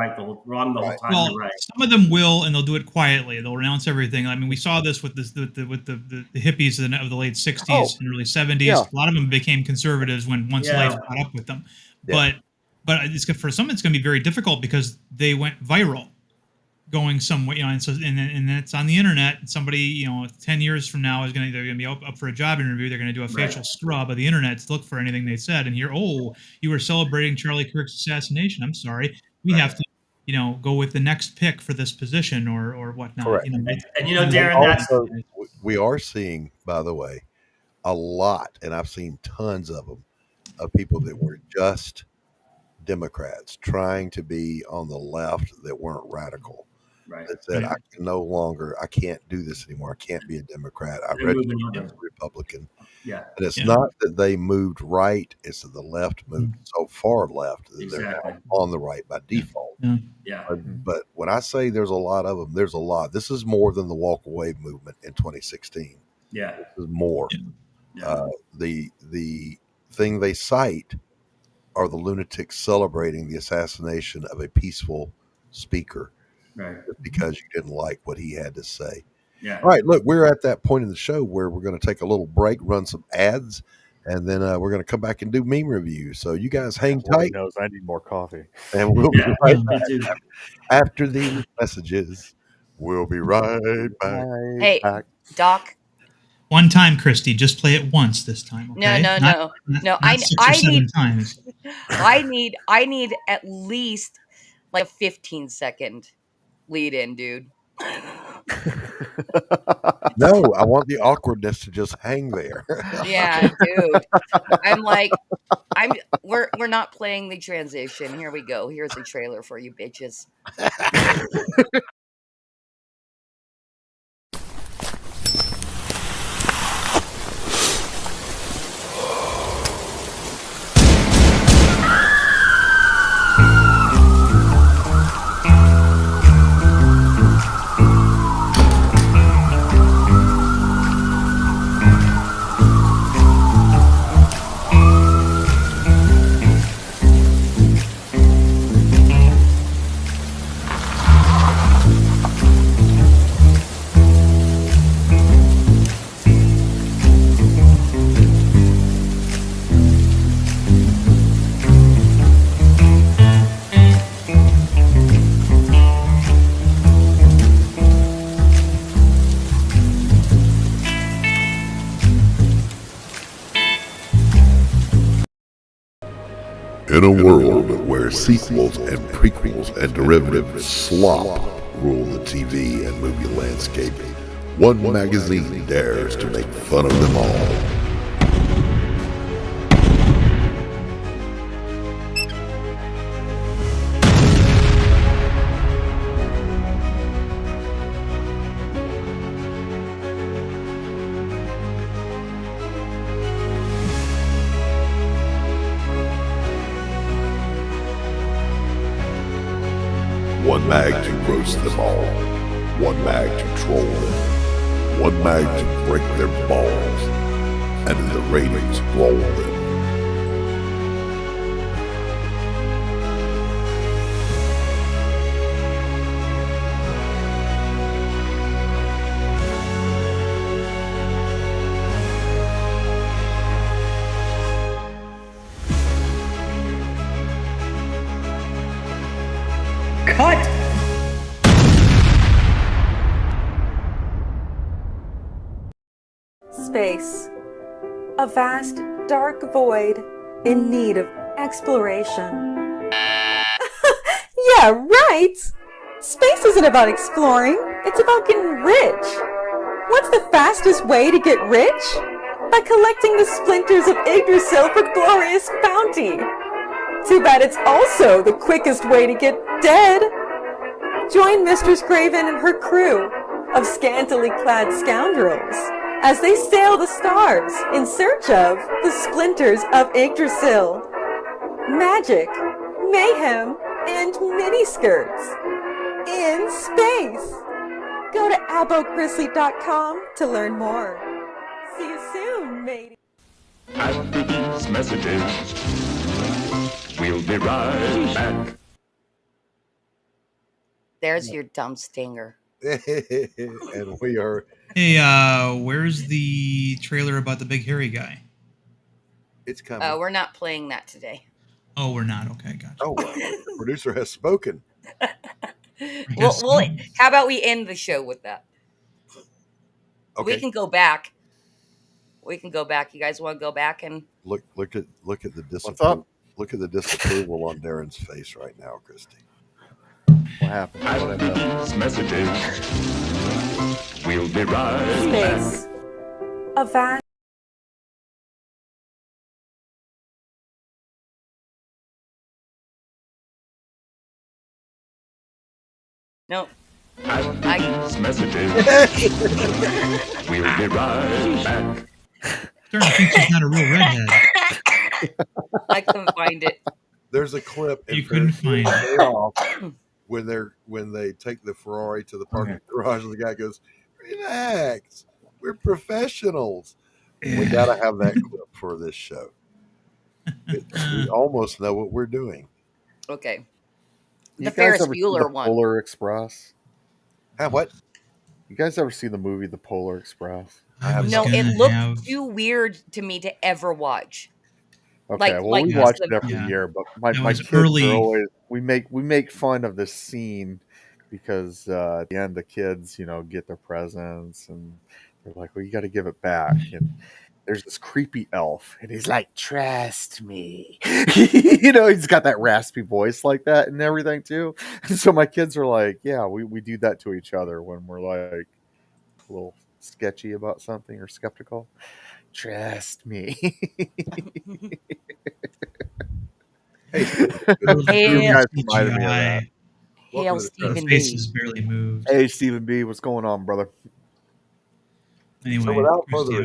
wrong the whole time. Well, you're right." Some of them will, and they'll do it quietly. They'll renounce everything. I mean, we saw this with the hippies of the late '60s and early '70s. Yeah. A lot of them became conservatives once life caught up with them. Yeah. But for some, it's going to be very difficult because they went viral, going somewhere, and so and it's on the internet. And somebody, 10 years from now they're going to be up for a job interview. They're going to do a facial scrub of the internet to look for anything they said and hear, "Oh, you were celebrating Charlie Kirk's assassination. I'm sorry. We have to, go with the next pick for this position or whatnot." Correct. And Darin, also, we are seeing, by the way, a lot, and I've seen tons of them, of people that were just Democrats trying to be on the left that weren't radical. Right. That said, I can't do this anymore. I can't be a Democrat. I registered as a Republican. Yeah. And it's not that they moved right, it's that the left moved so far left that they're now on the right by default. Yeah. But when I say there's a lot of them, there's a lot. This is more than the walk away movement in 2016. Yeah. This is more. The thing they cite are the lunatics celebrating the assassination of a peaceful speaker, right? Because you didn't like what he had to say. Yeah. All right, look, we're at that point in the show where we're going to take a little break, run some ads, and then we're going to come back and do meme reviews. So you guys hang tight. Knows I need more coffee, and we'll be right back after these messages. We'll be right back. Hey, Doc. One time, Christy. Just play it once this time. Okay? No. Not 6 or 7 times. I need at least like a 15-second lead in, dude. No, I want the awkwardness to just hang there. Yeah, dude. We're not playing the transition. Here we go. Here's the trailer for you bitches. In a world where sequels and prequels and derivative slop rule the TV and movie landscape, one magazine dares to make fun of them all. One mag to roast them all. One mag to troll them. One mag to break their balls. And in the ratings, roll them. Cut! Space. A vast, dark void in need of exploration. Yeah, right! Space isn't about exploring, it's about getting rich. What's the fastest way to get rich? By collecting the splinters of Yggdrasil for glorious bounty. Too bad it's also the quickest way to get dead. Join Mistress Craven and her crew of scantily clad scoundrels as they sail the stars in search of the splinters of Yggdrasil. Magic, mayhem, and miniskirts in space. Go to abochrysly.com to learn more. See you soon, matey. After these messages, we'll be right back. There's your dumb stinger. And we are. Hey, where's the trailer about the big hairy guy? It's coming. We're not playing that today. Oh, we're not. Okay, gotcha. Oh, well, the producer has spoken. Well, how about we end the show with that? Okay. We can go back. You guys want to go back and look at the disapproval. Look at the disapproval on Darin's face right now, Christy. What happened? After these messages, we'll be right Space. back. A vast. No. After these messages, we'll be right back. Starting to think she's not a real redhead. I couldn't find it. There's a clip. You couldn't find it. When they take the Ferrari to the parking garage, and the guy goes, "Relax, we're professionals." We got to have that clip for this show. We almost know what we're doing. Okay. You The Ferris guys ever see Bueller the one. Polar Express? What? You guys ever see the movie The Polar Express? No, it looked too weird to me to ever watch. Okay, we watch it every year, but my kids are always we make fun of this scene because at the end the kids get their presents and they're like, well, you got to give it back, and there's this creepy elf and he's like, trust me. He's got that raspy voice like that and everything too. And so my kids are like, yeah, we do that to each other when we're like a little sketchy about something or skeptical. Trust me. Hail Stephen B. Face is barely moved. Hey, Stephen B. What's going on, brother? Anyway, So without Christy, further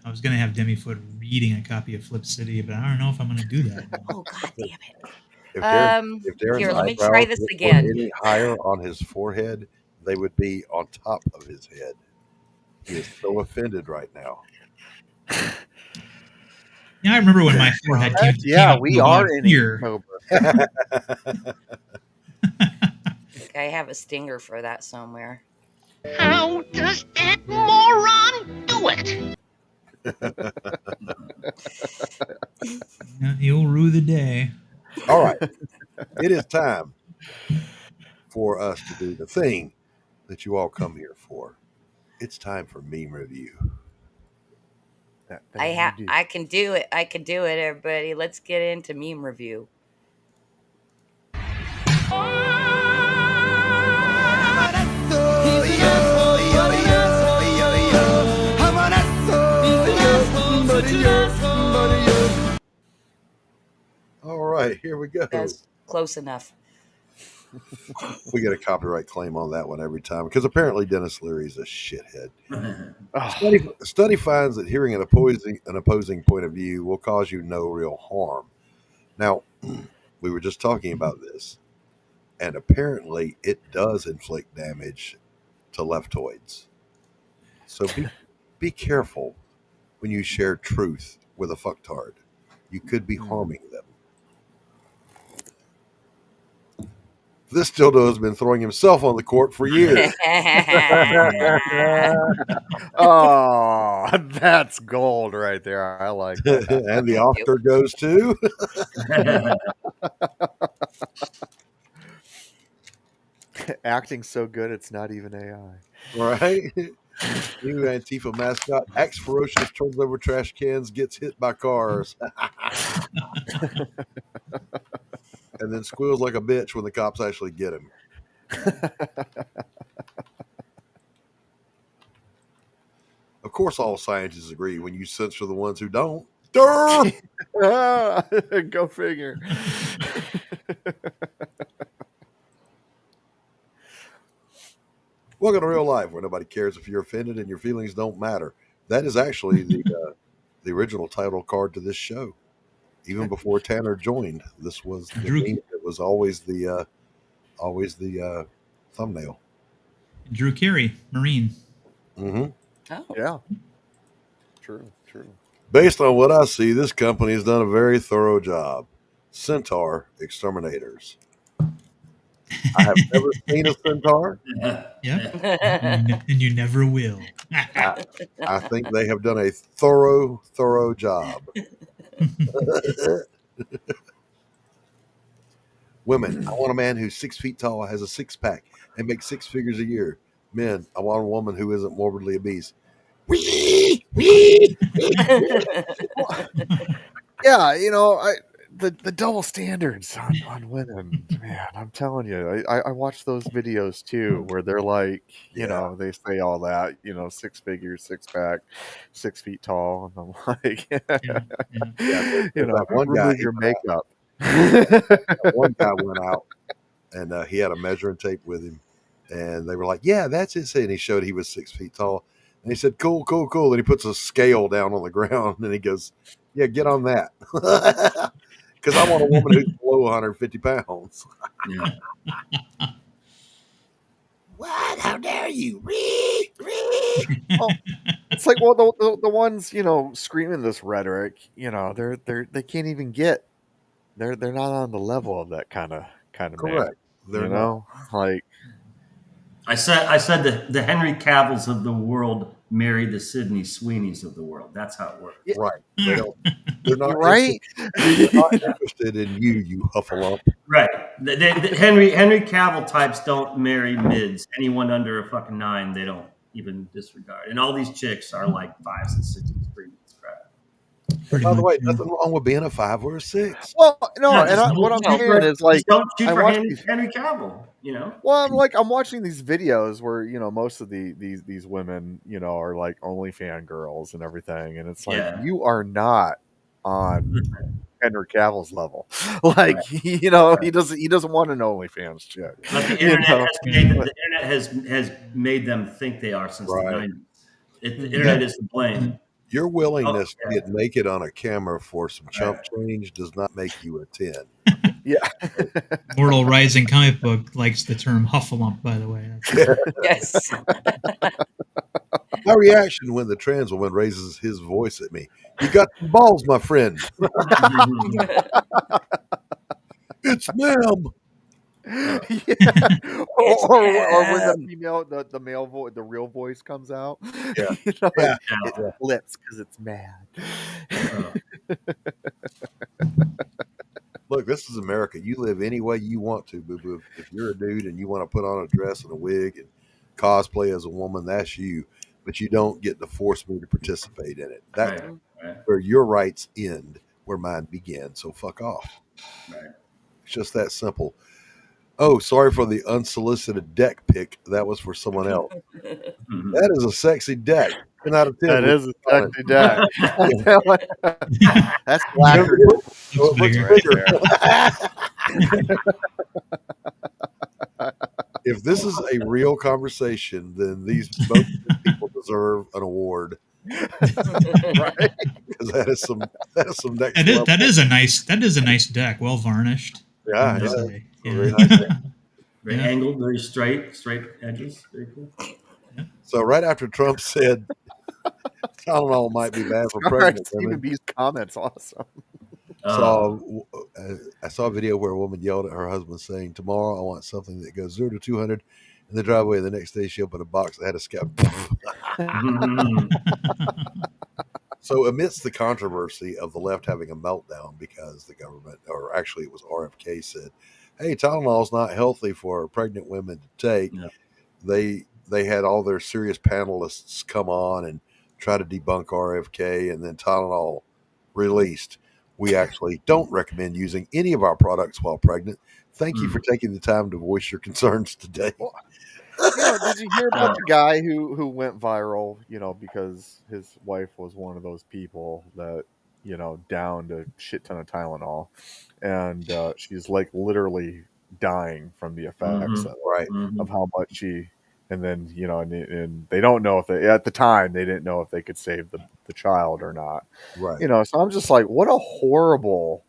I was gonna have Demifoot reading a copy of Flip City, but I don't know if I'm gonna do that. Oh, god damn it! If Darin's Here, let me eyebrows try this were again. any higher on his forehead, they would be on top of his head. He is so offended right now. Yeah, I remember when my forehead came. Yeah, came we up are about in here. October. I have a stinger for that somewhere. How does that moron do it? Yeah, he'll rue the day. All right. It is time for us to do the thing that you all come here for. It's time for meme review. I can do it. I can do it, everybody. Let's get into meme review. All right, here we go. That's close enough. We get a copyright claim on that one every time because apparently Dennis Leary's a shithead. Study finds that hearing an opposing point of view will cause you no real harm. Now, we were just talking about this, And apparently it does inflict damage to leftoids. So be careful when you share truth with a fucktard. You could be harming them. This dildo has been throwing himself on the court for years. Oh, that's gold right there. I like that. And the Oscar goes to acting so good it's not even AI. Right? New Antifa mascot acts ferocious, turns over trash cans, gets hit by cars. And then squeals like a bitch when the cops actually get him. Of course, all scientists agree when you censor the ones who don't. Go figure. Welcome to real life, where nobody cares if you're offended and your feelings don't matter. That is actually the original title card to this show. Even before Tanner joined, this was it was always the thumbnail. Drew Carey, Marine. Mm-hmm. Oh. Yeah. True. Based on what I see, this company has done a very thorough job. Centaur Exterminators. I have never seen a centaur. Yeah. And you never will. I think they have done a thorough job. Women, I want a man who's 6 feet tall, has a six-pack, and makes six figures a year. Men, I want a woman who isn't morbidly obese. Yeah, the double standards on women, man, I'm telling you, I watch those videos too, where they're like, they say all that, 6 figures, six pack, 6 feet tall, and I'm like, one guy, remove your makeup. One guy went out and he had a measuring tape with him, and they were like, "Yeah, that's it." And he showed he was 6 feet tall, and he said, "Cool." And he puts a scale down on the ground, and he goes, "Yeah, get on that." Because I want a woman who's below 150 pounds. Yeah. What? How dare you? It's like, well, the ones screaming this rhetoric, they can't even get. They're not on the level of that kind of Correct. Man. They're not. Like I said the Henry Cavills of the world marry the Sydney Sweeneys of the world. That's how it works. Yeah. Right. They're not right. They're not interested in you Hufflepuff. Right. The Henry Cavill types don't marry mids. Anyone under a fucking 9, they don't even disregard. And all these chicks are like 5s and 6s, 3s. Crap. By the way, nothing wrong with being a 5 or a 6. Well, no, what I'm saying is like, don't shoot for Henry Cavill. Well, I'm watching these videos where most of these women are like OnlyFans girls and everything, and it's like you are not on Henry Cavill's level. Like he doesn't want an OnlyFans chick. But the internet has made them think they are since the 90s. The internet is to blame. Your willingness to get naked on a camera for some chump change does not make you a 10. Yeah. Mortal Rising comic book likes the term Huffalump, by the way. Yes. My reaction when the trans woman raises his voice at me: "You got some balls, my friend." It's ma'am. Or when the female, the male voice, the real voice comes out. Yeah. It flips because it's mad. Look, this is America. You live any way you want to, boo-boo. If you're a dude and you want to put on a dress and a wig and cosplay as a woman, that's you. But you don't get to force me to participate in it. That's where your rights end, where mine begin. So fuck off. Right. It's just that simple. Oh, sorry for the unsolicited deck pic. That was for someone else. That is a sexy deck. 10 out of 10. That is a sexy deck. That's blacker. So it looks bigger. If this is a real conversation, then both people deserve an award. Right? Because that is some next level. That is a nice deck, well varnished. Yeah. Yeah. Very nice. Very angled, very straight edges. Very cool. So right after Trump said Tylenol might be bad for pregnant women, Stephen B's comments awesome. I saw a video where a woman yelled at her husband saying, "Tomorrow I want something that goes 0 to 200 in the driveway." The next day she opened a box that had a scalp. So amidst the controversy of the left having a meltdown because the government, or actually it was RFK, said, "Hey, Tylenol is not healthy for pregnant women to take," they had all their serious panelists come on and try to debunk RFK, and then Tylenol released, "We actually don't recommend using any of our products while pregnant. Thank you for taking the time to voice your concerns today." Did you hear about the guy who went viral, because his wife was one of those people that, downed a shit ton of Tylenol, and she's like literally dying from the effects of how much she, and then, and they don't know if at the time, they didn't know if they could save the child or not. Right. So I'm just like, what a horrible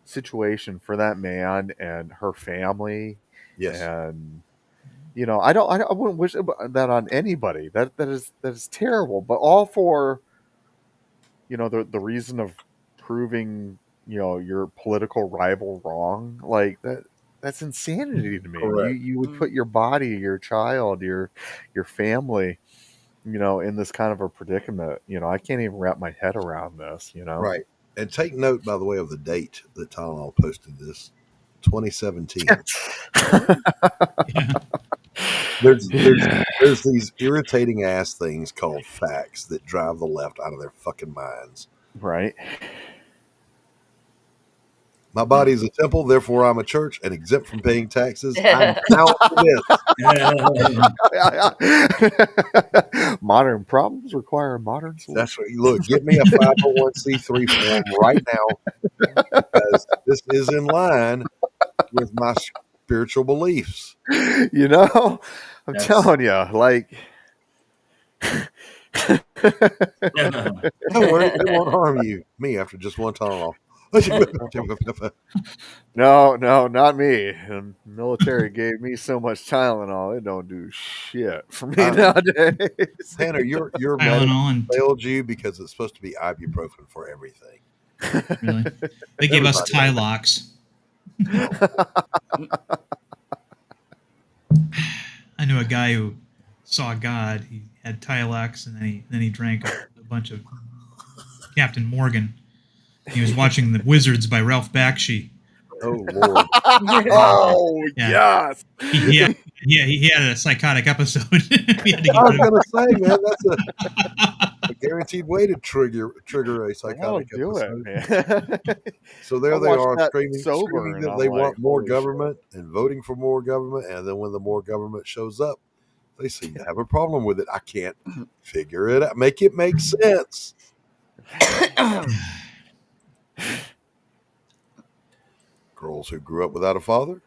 situation for that man and her family. Yes. And I wouldn't wish that on anybody. That is terrible. But all for, the reason of proving, your political rival wrong. Like that's insanity to me. You would put your body, your child, your family, in this kind of a predicament. I can't even wrap my head around this. Right. And take note, by the way, of the date that Tylenol posted this, 2017. There's these irritating ass things called facts that drive the left out of their fucking minds. Right. My body is a temple, therefore I'm a church and exempt from paying taxes. I'm out for this. Modern problems require a modern solution. That's right. Look, get me a 501c3 form right now, because this is in line with my spiritual beliefs. I'm telling you, like, don't worry, they won't harm me after just one Tylenol. No, not me. The military gave me so much Tylenol, it don't do shit for me nowadays. Tanner, your medicine failed you because it's supposed to be ibuprofen for everything. Really? They gave us Tylox. I knew a guy who saw God. He had Tylox, and then he drank a bunch of Captain Morgan. He was watching The Wizards by Ralph Bakshi. Oh Lord! Oh yes. He had a psychotic episode. I was gonna say, man, that's a guaranteed way to trigger a psychotic episode. Man. So there they are screaming that they want more government and voting for more government, and then when the more government shows up, they seem to have a problem with it. I can't figure it out. Make it make sense. Girls who grew up without a father,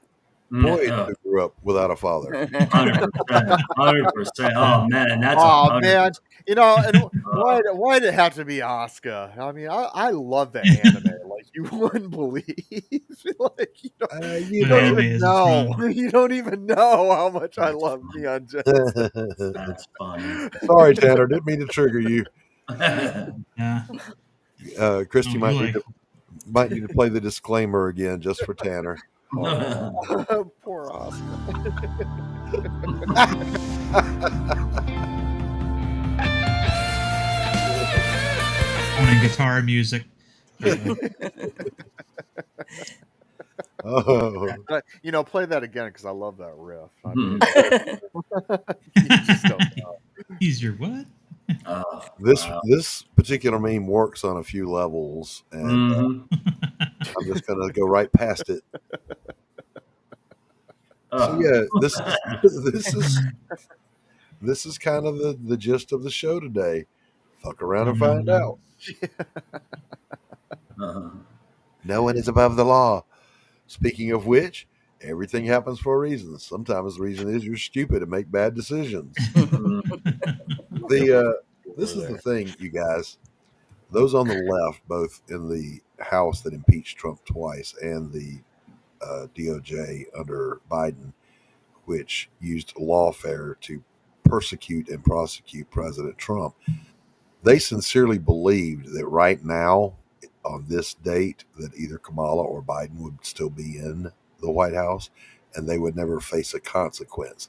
boys who grew up without a father. 100%. Oh man, that's man. And why'd it have to be Asuka? I mean, I love the anime. Like you wouldn't believe. Like you don't even know. You don't even know how much I love Neon Genesis. That's funny. Sorry, Tanner, didn't mean to trigger you. Yeah. Christy might need to play the disclaimer again just for Tanner. Poor Asuka. And guitar music. Oh. Play that again because I love that riff. I mean, He's your what? This particular meme works on a few levels, and I'm just going to go right past it. So yeah, this is kind of the gist of the show today. Fuck around and find out. No one is above the law. Speaking of which, everything happens for a reason. Sometimes the reason is you're stupid and make bad decisions. This is the thing, you guys. Those on the left, both in the House that impeached Trump twice and the DOJ under Biden, which used lawfare to persecute and prosecute President Trump. They sincerely believed that right now, on this date, that either Kamala or Biden would still be in the White House and they would never face a consequence.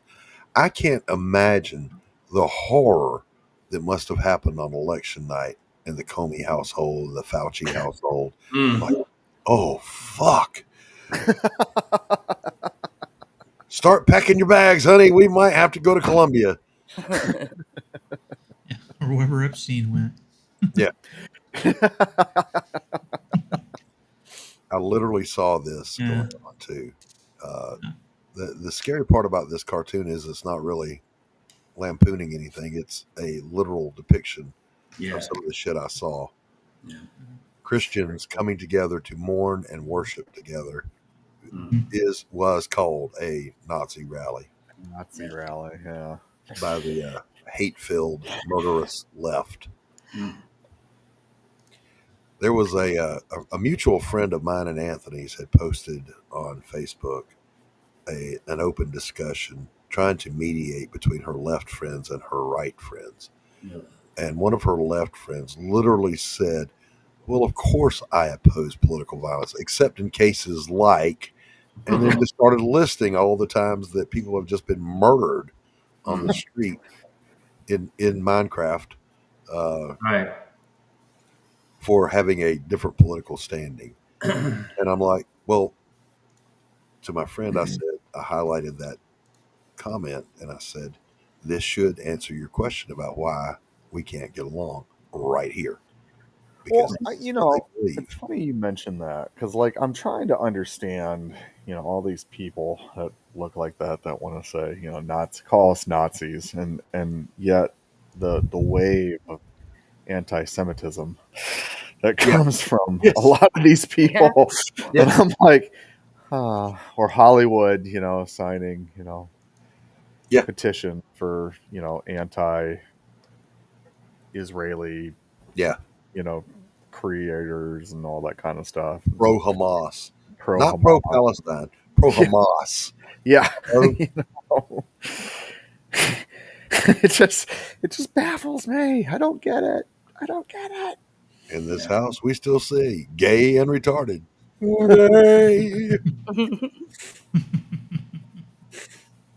I can't imagine the horror that must have happened on election night in the Comey household, the Fauci household. Like, oh, fuck. Start packing your bags, honey. We might have to go to Colombia. Or wherever Epstein went. Yeah. I literally saw this going on too. The scary part about this cartoon is it's not really lampooning anything. It's a literal depiction of some of the shit I saw. Yeah. Christians coming together to mourn and worship together was called a Nazi rally. Nazi rally, yeah. By the hate-filled, murderous left. There was a mutual friend of mine and Anthony's had posted on Facebook an open discussion trying to mediate between her left friends and her right friends. Yeah. And one of her left friends literally said, well, of course I oppose political violence, except in cases like, and then just started listing all the times that people have just been murdered on the street in Minecraft for having a different political standing. And I'm like, well, to my friend, I said, I highlighted that comment and I said, this should answer your question about why we can't get along right here. Because it's funny you mentioned that, because like I'm trying to understand, all these people that look like that want to say, call us Nazis, and yet the wave of anti-Semitism that comes from a lot of these people, and I'm like, or Hollywood, signing, petition for anti-Israeli, creators and all that kind of stuff. Pro Hamas, not pro Palestine, pro Hamas. Yeah, it just baffles me. I don't get it. In this house, we still say gay and retarded. Gay.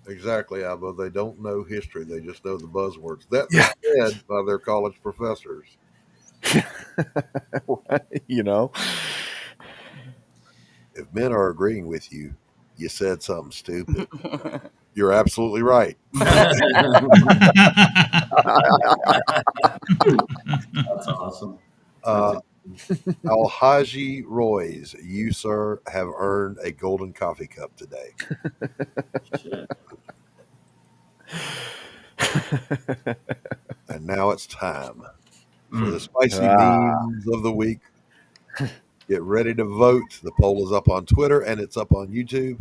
Exactly, Abba. They don't know history. They just know the buzzwords. That's said by their college professors. If men are agreeing with you, you said something stupid. You're absolutely right. That's awesome. Alhaji Roy's, you, sir, have earned a golden coffee cup today. And now it's time for the spicy memes of the week. Get ready to vote. The poll is up on Twitter and it's up on YouTube.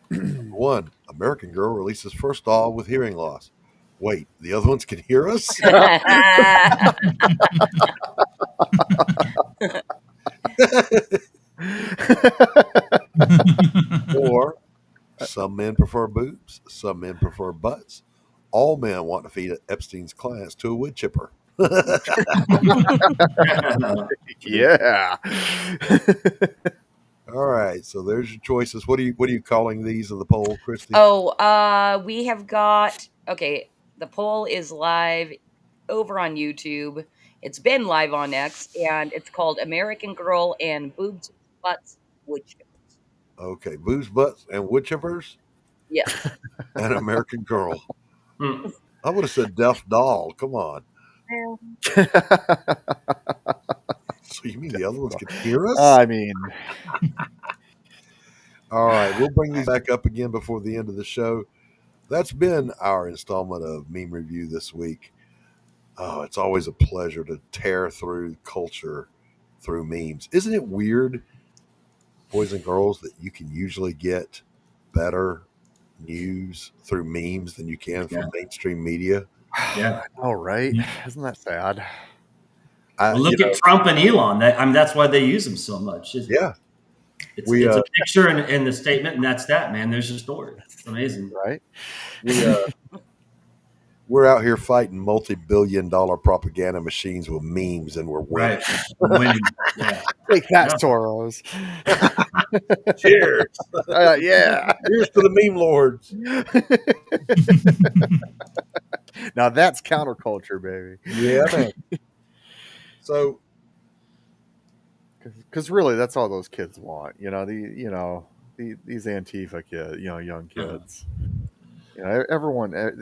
1, American Girl releases first doll with hearing loss. Wait, the other ones can hear us? Or some men prefer boobs, some men prefer butts. All men want to feed Epstein's clients to a wood chipper. Yeah. All right, so there's your choices. What are you calling these in the poll, Christy? We have got the poll is live over on YouTube. It's been live on X, and it's called American Girl and Boobs, Butts, Wood Chippers. Okay, boobs, butts, and wood chippers? Yeah. And American Girl. I would have said deaf doll. Come on. So you mean the other ones can hear us? I mean. All right, we'll bring these back up again before the end of the show. That's been our installment of Meme Review this week. Oh, it's always a pleasure to tear through culture through memes. Isn't it weird, boys and girls, that you can usually get better news through memes than you can from mainstream media? Yeah. All right. Isn't that sad? Look at Trump and Elon. That's why they use them so much. Yeah. It's a picture and the statement, and that's that, man. There's your story. It's amazing, right? We're out here fighting multi-billion-dollar propaganda machines with memes, and we're winning. Right, winning. Yeah. Take that, Soros. Cheers. Yeah. Cheers to the meme lords. Now that's counterculture, baby. Yeah, man. So, because really, that's all those kids want. These Antifa kids, young kids. Everyone.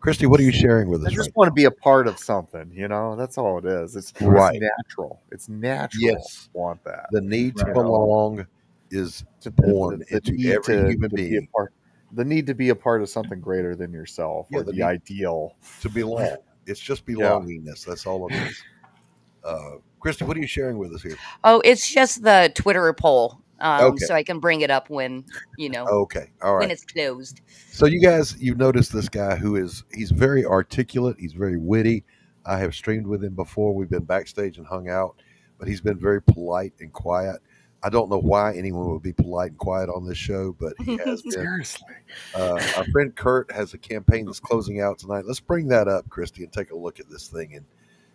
Christy, what are you sharing with us? I just want to be a part of something. That's all it is. It's natural. It's natural. Yes, to want that. The need to belong is born into every human being. The need to be a part of something greater than yourself, or the ideal to belong. It's just belongingness. That's all it is. Christy, what are you sharing with us here? Oh, it's just the Twitter poll. So I can bring it up when, Okay. All right. when it's closed. So you guys, you've noticed this guy he's very articulate. He's very witty. I have streamed with him before. We've been backstage and hung out, but he's been very polite and quiet. I don't know why anyone would be polite and quiet on this show, but he has been. Seriously. Our friend Kurt has a campaign that's closing out tonight. Let's bring that up, Christy, and take a look at this thing. And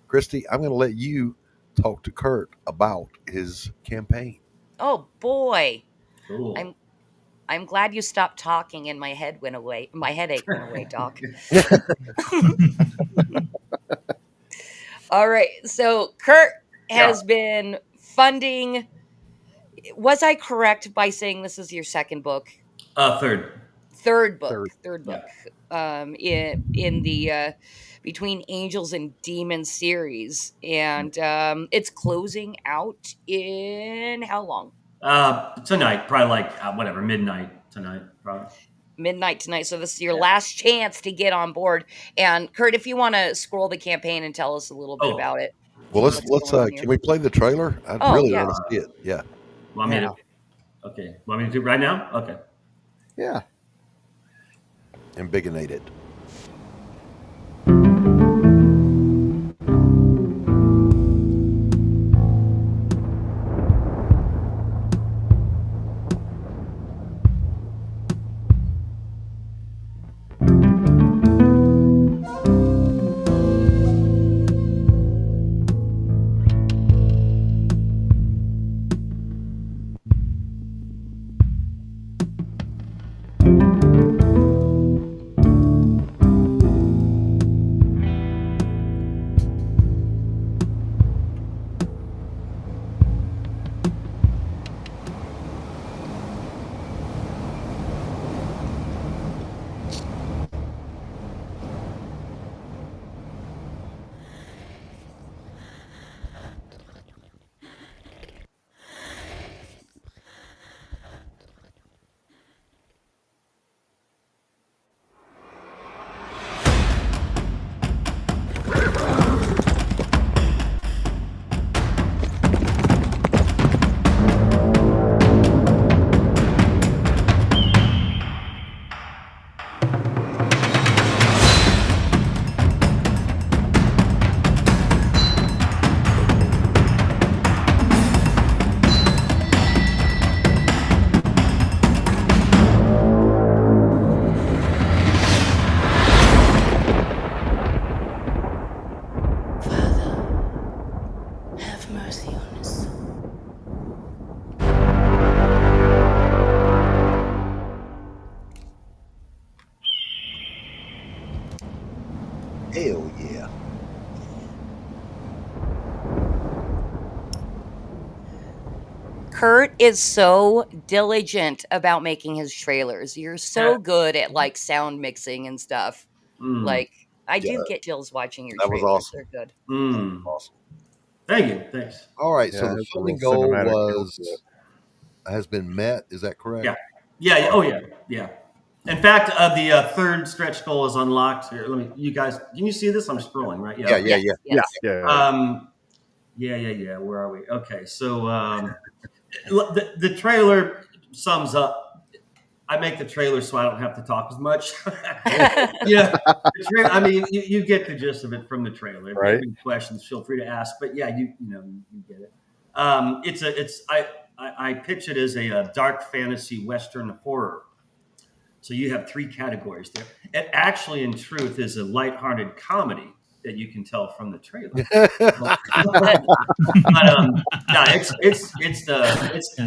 Christy, I'm going to let you talk to Kurt about his campaign. Oh boy. Cool. I'm glad you stopped talking and my head went away. My headache went away, Doc. All right. So Kurt has been funding. Was I correct by saying this is your second book? Third book. In the Between Angels and Demons series, and it's closing out in how long? Tonight, probably like midnight tonight, probably. Midnight tonight. So this is your last chance to get on board. And Kurt, if you want to scroll the campaign and tell us a little bit about it. Well, let's can we play the trailer? I really want to see it. Yeah. Want me to do it right now? Okay. Yeah. Ambigonate it. Hell yeah. Kurt is so diligent about making his trailers. You're so good at like sound mixing and stuff. Like I do get chills watching your trailers. Awesome. They're good. Awesome. Thank you. Thanks. All right. So the funding goal has been met. Is that correct? Yeah. Yeah. Oh yeah. Yeah. In fact, the third stretch goal is unlocked. Here, you guys, can you see this? I'm scrolling, right? Yeah. Yeah. Where are we? Okay, so the trailer sums up. I make the trailer so I don't have to talk as much. I mean, you get the gist of it from the trailer. If you have any questions, feel free to ask. But yeah, you get it. I pitch it as a dark fantasy Western horror. So you have 3 categories there. It actually, in truth, is a lighthearted comedy that you can tell from the trailer. It's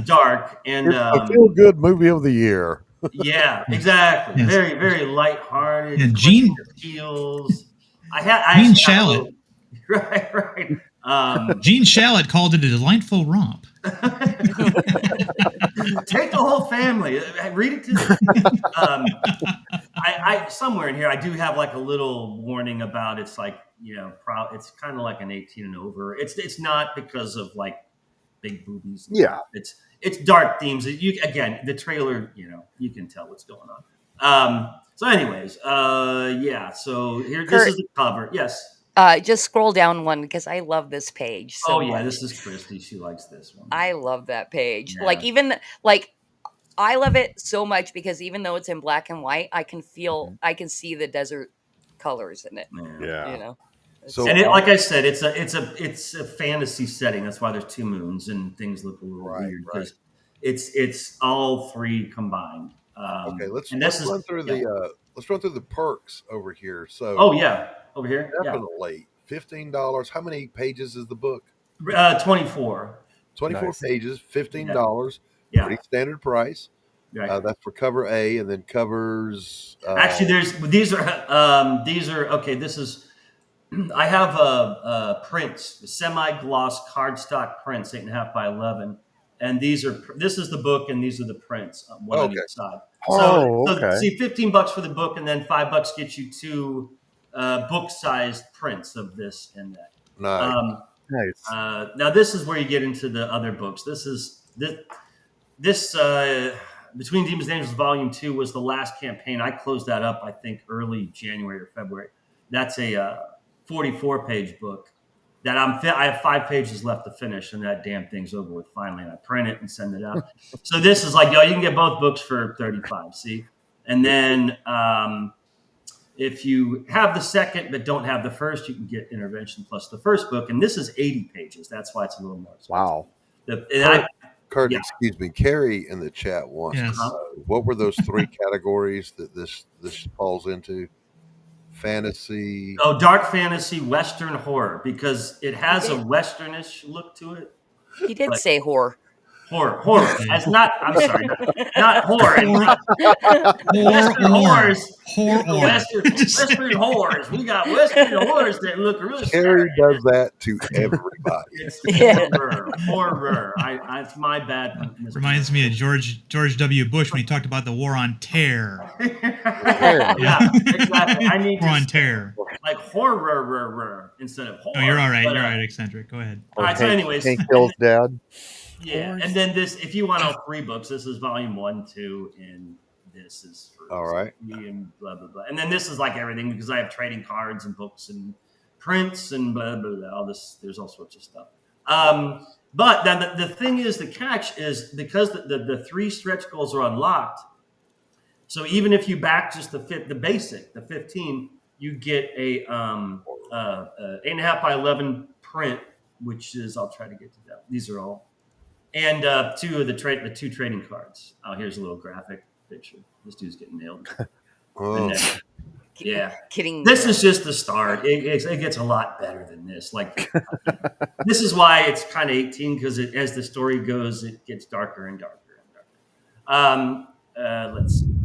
dark and it's a feel-good movie of the year. Yeah, exactly. Yes. Very, very lighthearted. And Gene feels. Gene Shalit. Right. Gene Shalit called it a delightful romp. Take the whole family. Read it to them. I somewhere in here I do have like a little warning about it's like it's kind of like an 18 and over. It's not because of like big boobies. Yeah, it's dark themes. Again, the trailer, you can tell what's going on. So, anyways, yeah. So here, Kurt, this is the cover. Yes. Just scroll down one because I love this page. So much. This is Christy. She likes this one. I love that page. Yeah. I love it so much because even though it's in black and white, I can see the desert colors in it. Yeah. Like I said, it's a fantasy setting. That's why there's 2 moons and things look a little weird because it's all 3 combined. Okay, let's run through the perks over here. So over here, definitely $15. How many pages is the book? 24. 24 nice. pages, $15. Yeah. Pretty standard price. Right. That's for cover A, and then covers. Actually, these are okay. This is. I have prints, semi-gloss cardstock prints, 8.5 by 11, and this is the book, and these are the prints, one on each side. So see, $15 for the book, and then $5 gets you 2 book-sized prints of this and that. Nice. Now this is where you get into the other books. This Between Demons and Angels Volume 2 was the last campaign. I closed that up, I think, early January or February. That's a 44-page book that I have 5 pages left to finish, and that damn thing's over with finally. And I print it and send it out. So this is like, you can get both books for $35. See, and then if you have the second but don't have the first, you can get Intervention plus the first book, and this is 80 pages. That's why it's a little more expensive. Wow. Kurt, excuse me. Carrie in the chat wants to know, what were those 3 categories that this falls into? Fantasy. Oh, dark fantasy, Western horror, because it has a Westernish look to it. He did say horror. Horror. As not. I'm sorry, not horror. Western horrors. Western horrors. We got Western horrors that look really. Carrie does that to everybody. It's horror. It's my bad. Reminds me of George W. Bush when he talked about the war on terror. Yeah, exactly. I need war on terror. Like horror instead of horror. Oh, you're all right. You're all right, eccentric. Go ahead. All right. So, anyways, Hank Hill's dad. Yeah, and then this, if you want all 3 books, this is volume 1, 2, and this is for all right. And blah blah blah. And then this is like everything because I have trading cards and books and prints and blah blah blah. All this, there's all sorts of stuff. But then the thing is, the catch is because the 3 stretch goals are unlocked. So even if you back just the 15, you get a 8.5 by 11 print, which is, I'll try to get to that. These are all. And 2 of the 2 trading cards. Oh, here's a little graphic picture. This dude's getting nailed. Yeah. Kidding. This is just the start. It gets a lot better than this. Like, this is why it's kind of 18, because as the story goes, it gets darker and darker and darker. Let's see.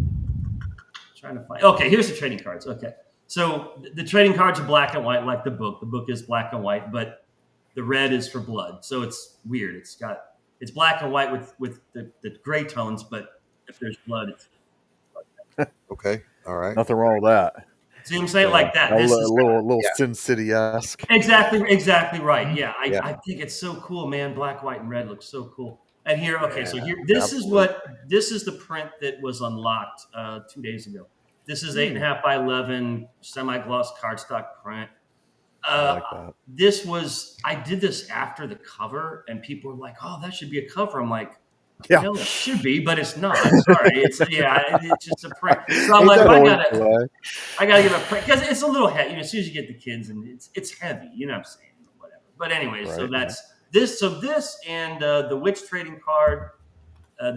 Trying to find. Okay, here's the trading cards. Okay. So the trading cards are black and white, like the book. The book is black and white, but the red is for blood. So it's weird. It's black and white with the gray tones, but if there's blood, it's blood. Okay. All right. Nothing wrong with that. See what I'm saying? Like that. A little Sin City-esque. Exactly right. Yeah. I think it's so cool, man. Black, white, and red looks so cool. And here, okay, so here, this is the print that was unlocked 2 days ago. This is 8.5 by 11 semi-gloss cardstock print. I like that. I did this after the cover, and people were like, "Oh, that should be a cover." I'm like, "Yeah, it should be, but it's not." Sorry, it's just a print. So I'm like, I gotta give a print because it's a little heavy. As soon as you get the kids, and it's heavy. You know what I'm saying? Whatever. But anyway, so This and the witch trading card.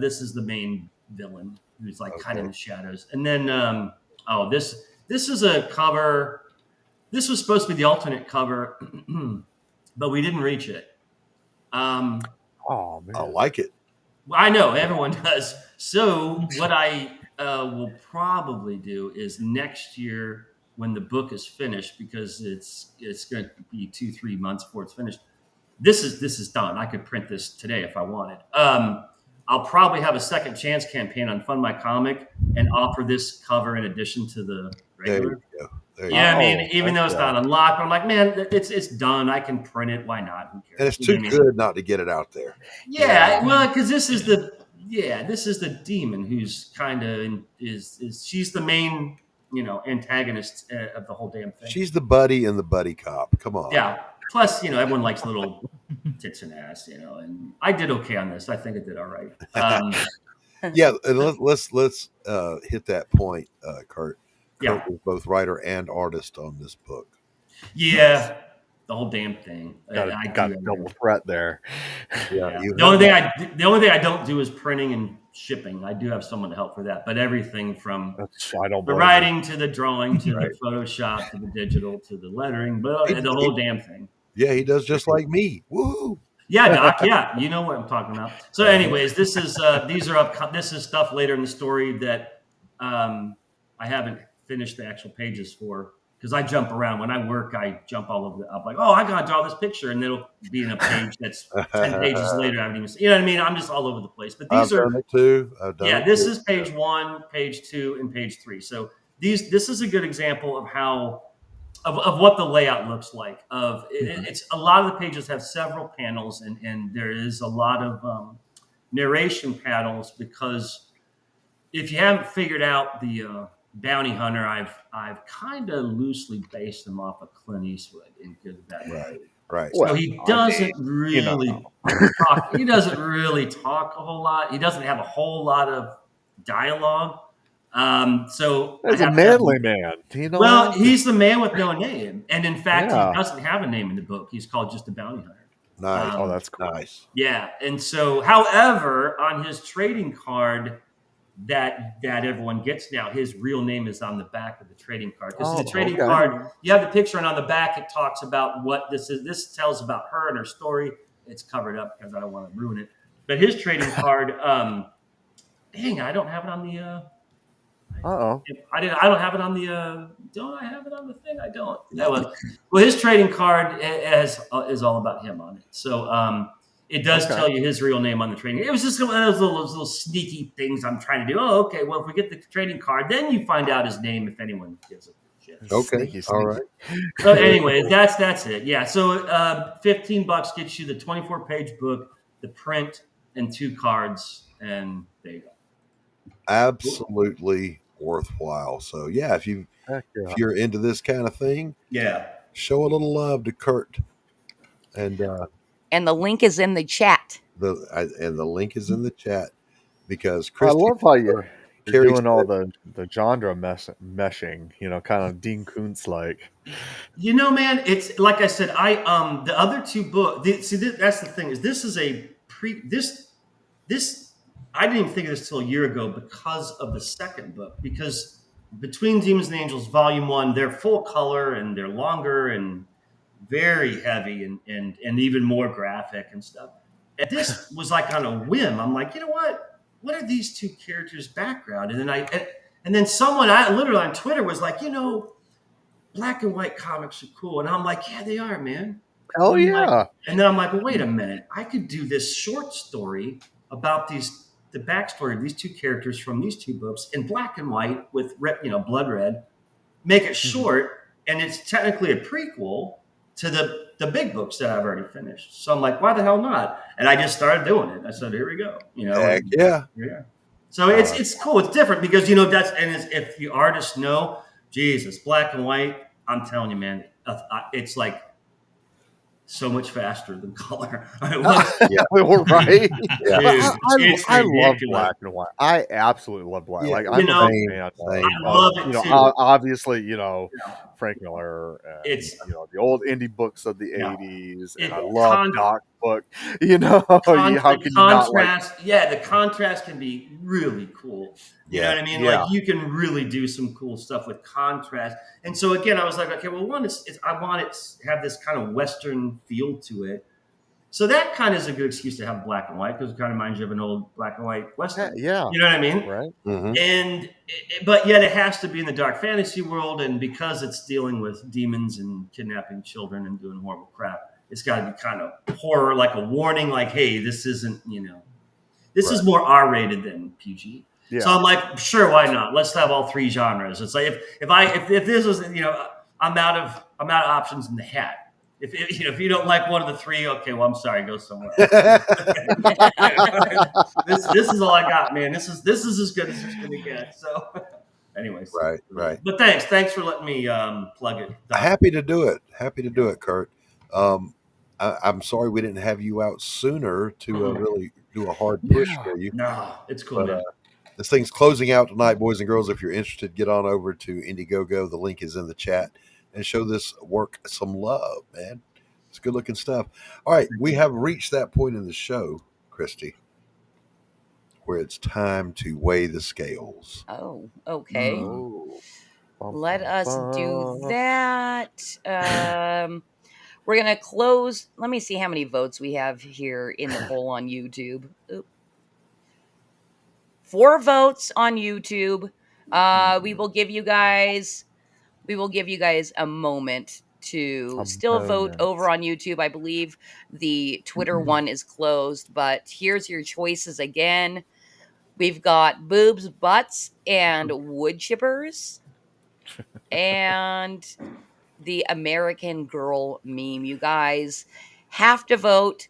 This is the main villain who's like kind of in the shadows. And then this is a cover. This was supposed to be the alternate cover, but we didn't reach it. Oh man, I like it. I know everyone does. So what I will probably do is next year when the book is finished, because it's going to be 2-3 months before it's finished. This is done. I could print this today if I wanted. I'll probably have a second chance campaign on Fund My Comic and offer this cover in addition to the regular. Yeah, I mean, even though it's not unlocked, I'm like, man, it's done. I can print it. Why not? Who cares? And it's too good not to get it out there. Yeah, well, because this is the demon who's kind of she's the main antagonist of the whole damn thing. She's the buddy and the buddy cop. Come on. Yeah. Plus, everyone likes little tits and ass, and I did okay on this. I think I did all right. Yeah, and let's hit that point, Kurt. Kurt was both writer and artist on this book. Yeah, the whole damn thing. Got a double threat there. Yeah. The only thing I don't do is printing and shipping. I do have someone to help for that, but everything from the writing to the drawing to the Photoshop to the digital to the lettering, but the whole damn thing. Yeah, he does just like me. Woo! Yeah, Doc. Yeah, you know what I'm talking about. So, anyways, this is this is stuff later in the story that I haven't finished the actual pages for, because I jump around. When I work, I jump all over. I'm like, oh, I gotta draw this picture, and it'll be in a page that's 10 pages later. I haven't even, you know what I mean? I'm just all over the place. But these I've done it too. This is page 1, page 2, and page 3. So this is a good example of how. Of what the layout looks like. It's a lot of the pages have several panels, and there is a lot of narration panels, because if you haven't figured out the bounty hunter, I've kind of loosely based him off of Clint Eastwood in Good, Bad, Right. Right. So he doesn't really talk. He doesn't really talk a whole lot. He doesn't have a whole lot of dialogue. So he's a manly man. Do you know? Well, he's the man with no name, and in fact, he doesn't have a name in the book. He's called just a bounty hunter. Nice. That's cool. Nice. Yeah, and so, however, on his trading card that everyone gets now, his real name is on the back of the trading card. Because the trading card, you have the picture, and on the back it talks about what this is. This tells about her and her story. It's covered up because I don't want to ruin it. But his trading card, dang, I don't have it on the. I don't have it on the. Don't I have it on the thing? I don't. Well, his trading card is all about him on it. So it does tell you his real name on the trading. It was just one of those little sneaky things I'm trying to do. Oh, okay. Well, if we get the trading card, then you find out his name if anyone gives a shit. Okay. Sneaky. All right. So, anyways, that's it. Yeah. So $15 gets you the 24-page book, the print, and 2 cards, and there you go. Absolutely worthwhile. So yeah, if you're into this kind of thing, show a little love to Kurt. And the link is in the chat. The link is in the chat, because Christy, I love how you're doing all the genre meshing, kind of Dean Koontz like. Man, it's like I said, the other 2 books. That's the thing, is this is a this I didn't even think of this till a year ago because of the second book. Because Between Demons and Angels, Volume 1, they're full color and they're longer and very heavy and even more graphic and stuff. And this was like on a whim. I'm like, you know what? What are these 2 characters' background? And then someone literally on Twitter was like, black and white comics are cool. And I'm like, yeah, they are, man. Hell yeah. And then I'm like, well, wait a minute. I could do this short story about the backstory of these 2 characters from these 2 books in black and white with blood red, make it short, and it's technically a prequel to the big books that I've already finished. So I'm like, why the hell not? And I just started doing it. I said, here we go. Heck yeah. So it's cool. It's different because if the artists know, Jesus, black and white, I'm telling you, man, it's like so much faster than color. Right? Yeah. I love black and white. I absolutely love black. Like I'm a fan. I love it too. Obviously, Frank Miller. It's the old indie books of the '80s, and I love Doc book. You know, how can you not like? Yeah, the contrast can be really cool. You know what I mean? Yeah. Like you can really do some cool stuff with contrast. And so again, I was like, okay, well, one is I want it to have this kind of Western feel to it. So that kind of is a good excuse to have black and white because it kind of reminds you of an old black and white Western. Yeah. You know what I mean? Right. And but yet it has to be in the dark fantasy world, and because it's dealing with demons and kidnapping children and doing horrible crap, it's got to be kind of horror, like a warning, like, hey, this isn't, this is more R-rated than PG. Yeah. So I'm like, sure, why not? Let's have all three genres. It's like if this was, I'm out of options in the hat. If you don't like one of the three, okay, well, I'm sorry, go somewhere else. this is all I got, man. This is as good as it's gonna get. So, anyways, right. But thanks for letting me plug it. Happy to do it, Kurt. I'm sorry we didn't have you out sooner to really do a hard push for you. No, it's cool, man. This thing's closing out tonight, boys and girls. If you're interested, get on over to Indiegogo. The link is in the chat. And show this work some love, man. It's good looking stuff. All right, we have reached that point in the show, Christy, where it's time to weigh the scales. Oh, okay. Let us do that. We're going to close. Let me see how many votes we have here in the poll on YouTube. 4 votes on YouTube. We will give you guys a moment to still vote over on YouTube. I believe the Twitter one is closed, but here's your choices again. We've got boobs, butts, and wood chippers, and the American Girl meme. You guys have to vote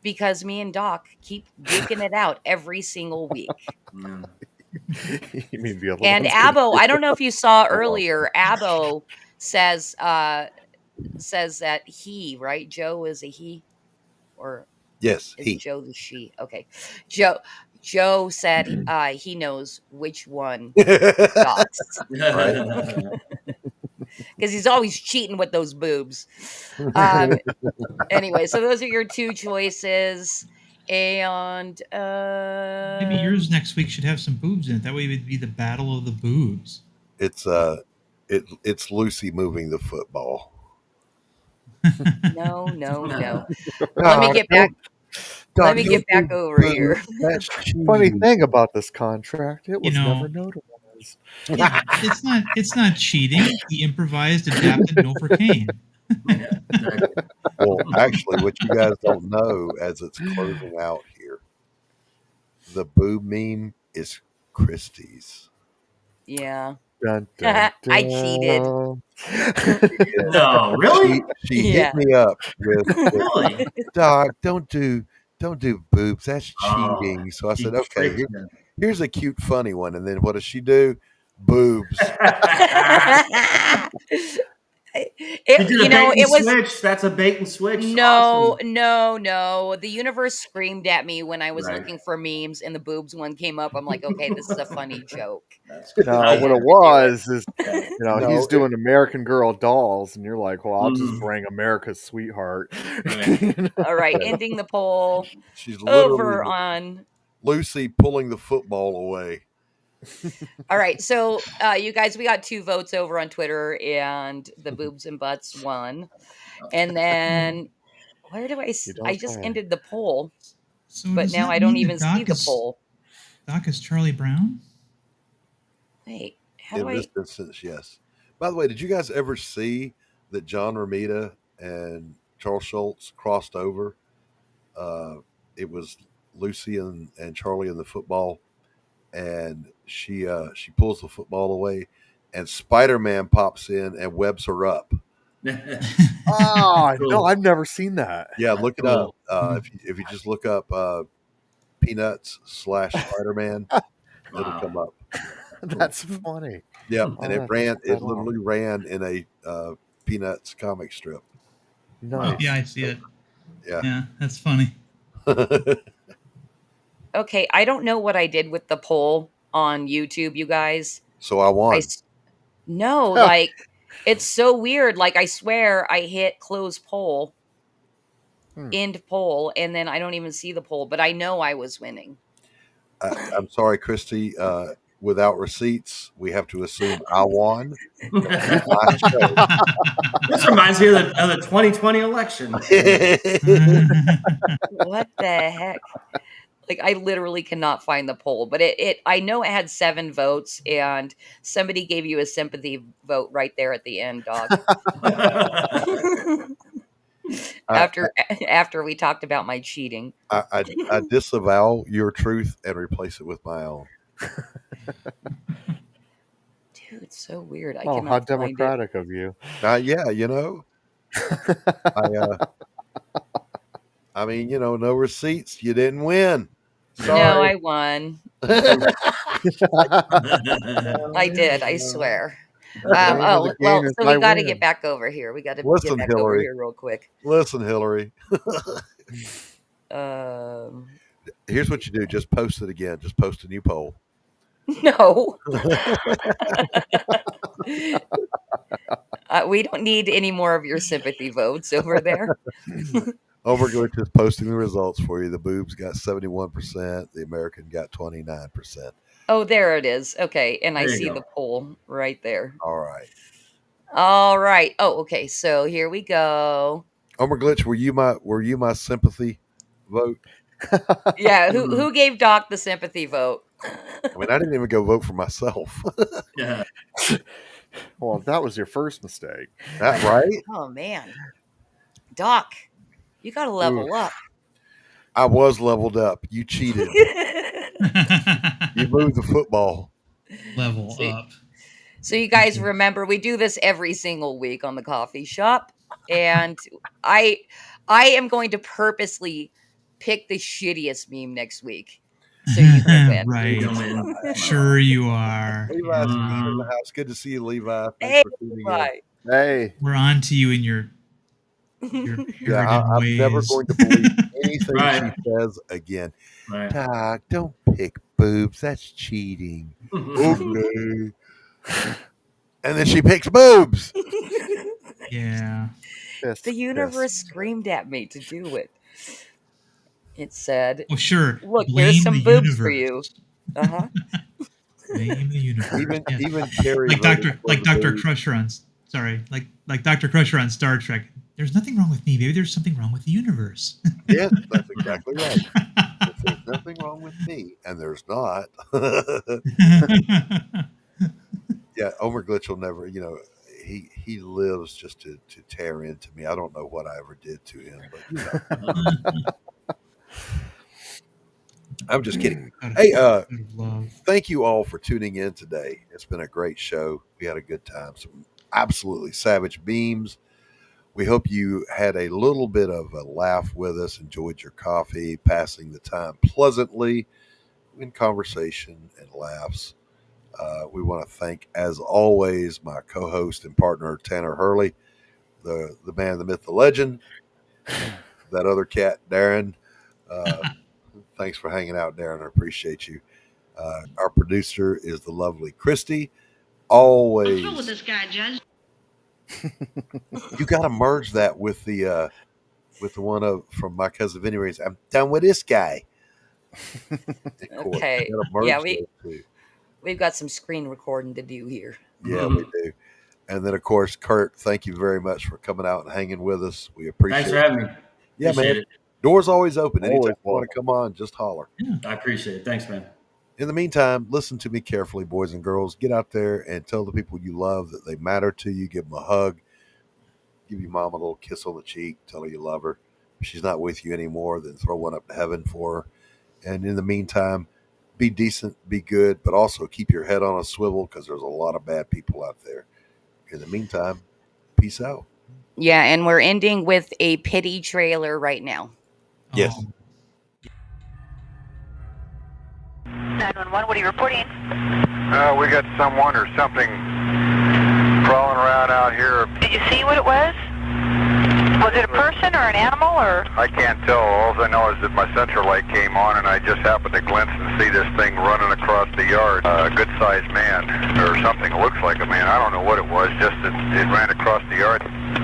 because me and Doc keep duking it out every single week. And Abo, I don't know if you saw earlier, Abo says that he, right? Joe is a he, or yes, is he. Joe the she? Okay, Joe said he knows which one Doc's, because he's always cheating with those boobs. Anyway, so those are your 2 choices. And maybe yours next week should have some boobs in it. That way it would be the battle of the boobs. It's Lucy moving the football. No. Let me get back. Let me get back over here. Funny thing about this contract, it was never notarized. Yeah, it's not cheating. He improvised, adapted, and overcame. Well, actually, what you guys don't know as it's closing out here, the boob meme is Christie's. Yeah. Dun, dun, dun. I cheated. No, really? She hit me up with really? Doc, don't do boobs. That's cheating. So I said, okay, here's a cute, funny one. And then what does she do? Boobs. It was switch. That's a bait and switch. No. The universe screamed at me when I was looking for memes, and the boobs one came up. I'm like, okay, this is a funny joke. No, what it was is, he's doing American Girl dolls, and you're like, well, I'll just bring America's Sweetheart. All right, ending the poll. She's over on Lucy pulling the football away. All right, so you guys, we got 2 votes over on Twitter, and the boobs and butts won. And then where do I just ended the poll, but now I don't even see the poll. Doc is Charlie Brown? Wait, in this instance, yes. By the way, did you guys ever see that John Romita and Charles Schultz crossed over? It was Lucy and Charlie in the football, and she pulls the football away, and Spider-Man pops in and webs her up. Oh, no, I've never seen that. Yeah, look it up. If you just look up Peanuts / Spider-Man, it'll come up. That's funny. Yeah, and it literally ran in a Peanuts comic strip. Nice. Yeah, I see it. Yeah, that's funny. Okay, I don't know what I did with the poll on YouTube, you guys. So I won. No, like, it's so weird. Like, I swear I hit close poll. end poll, and then I don't even see the poll, but I know I was winning. I'm sorry, Christy. Without receipts, we have to assume I won. This reminds me of the 2020 election. What the heck? Like, I literally cannot find the poll, but I know it had 7 votes, and somebody gave you a sympathy vote right there at the end, dog. After we talked about my cheating. I disavow your truth and replace it with my own. Dude, it's so weird. I Oh, cannot how find democratic of you. Yeah, I mean, no receipts. You didn't win. Sorry. No, I won. I did, I swear. So we got to get back over here. We got to get back over here real quick. Listen, Hillary. Here's what you do. Just post it again. Just post a new poll. No. We don't need any more of your sympathy votes over there. Overglitch is posting the results for you. The boobs got 71%. The American got 29%. Oh, there it is. Okay, and I see the poll right there. All right. Oh, okay. So here we go. Overglitch, were you my sympathy vote? Yeah. Who gave Doc the sympathy vote? I mean, I didn't even go vote for myself. Yeah. Well, that was your first mistake. That right? Oh man, Doc, you got to level up. I was leveled up. You cheated. You moved the football. Level up. So you guys remember, we do this every single week on the coffee shop, and I am going to purposely pick the shittiest meme next week. So you can win. Right. Sure you are. Levi's in the house. Good to see you, Levi. Hey, Levi. Hey. We're on to you in your I'm never going to believe anything she says again. Right. Doc, don't pick boobs. That's cheating. Okay. And then she picks boobs. Yeah. The universe screamed at me to do it. It said, "Oh, sure. Look, Blame here's some the boobs universe. for you." Uh-huh. Blame the universe. Even Carrie, like Dr. Crusher on Dr. Crusher on Star Trek. There's nothing wrong with me. Maybe there's something wrong with the universe. Yes, that's exactly right. There's nothing wrong with me, and there's not. Yeah, Overglitch will never. He lives just to tear into me. I don't know what I ever did to him, but I'm just kidding. Hey, thank you all for tuning in today. It's been a great show. We had a good time. Some absolutely savage beams. We hope you had a little bit of a laugh with us, enjoyed your coffee, passing the time pleasantly in conversation and laughs. We want to thank, as always, my co-host and partner, Tanner Hurley, the man, the myth, the legend, that other cat, Darin. Thanks for hanging out, Darin. I appreciate you. Our producer is the lovely Christy. Always. I'm through with this guy, Judge. You got to merge that with the one from My Cousin Vinny Ray's I'm done with this guy. Okay. Yeah, we've got some screen recording to do here. Yeah, we do. And then, of course, Kurt, thank you very much for coming out and hanging with us. We appreciate it. Thanks for having me. Yeah, Appreciate man. it. Door's always open. Anytime you want to come on, just holler. I appreciate it. Thanks, man. In the meantime, listen to me carefully, boys and girls. Get out there and tell the people you love that they matter to you. Give them a hug. Give your mom a little kiss on the cheek. Tell her you love her. If she's not with you anymore, then throw one up to heaven for her. And in the meantime, be decent, be good, but also keep your head on a swivel because there's a lot of bad people out there. In the meantime, peace out. Yeah, and we're ending with a pity trailer right now. Yes. 911, what are you reporting? We got someone or something crawling around out here. Did you see what it was? Was it a person or an animal or? I can't tell. All I know is that my central light came on and I just happened to glimpse and see this thing running across the yard. A good-sized man or something. It looks like a man. I don't know what it was. Just that it ran across the yard.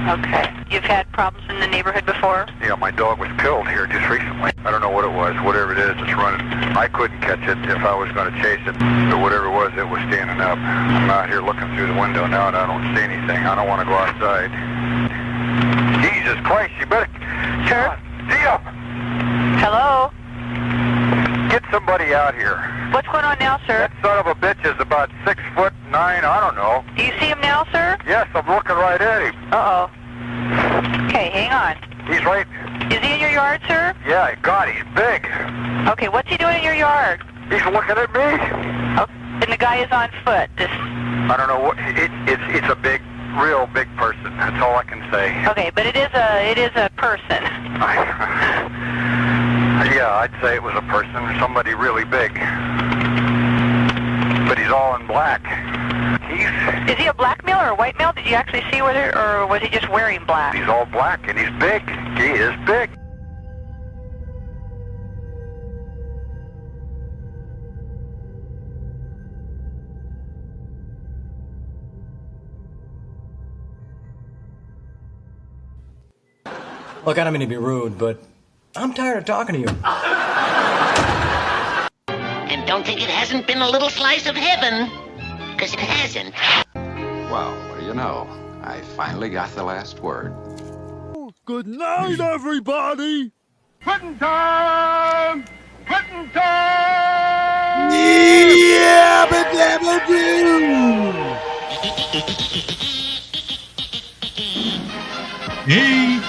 Okay. You've had problems in the neighborhood before? Yeah, my dog was killed here just recently. I don't know what it was. Whatever it is, it's running. I couldn't catch it if I was going to chase it. But whatever it was standing up. I'm out here looking through the window now and I don't see anything. I don't want to go outside. Jesus Christ, you better... Sir? Tia! Hello? Get somebody out here. What's going on now, sir? That son of a bitch is about 6'9", I don't know. Do you see him now, sir? Yes, I'm looking right at him. Uh-oh. Okay, hang on. He's right... Is he in your yard, sir? Yeah, God, he's big. Okay, what's he doing in your yard? He's looking at me. Oh, and the guy is on foot. I don't know what... It's a big, real big person. That's all I can say. Okay, but it is a person. Yeah, I'd say it was a person, somebody really big. But he's all in black. Is he a black male or a white male? Did you actually see whether, or was he just wearing black? He's all black and he's big. He is big. Look, I don't mean to be rude, but I'm tired of talking to you. And don't think it hasn't been a little slice of heaven, because it hasn't. Well, what do you know? I finally got the last word. Good night, everybody! Quitting time! Quitting time! Yabba dabba doo! Hey!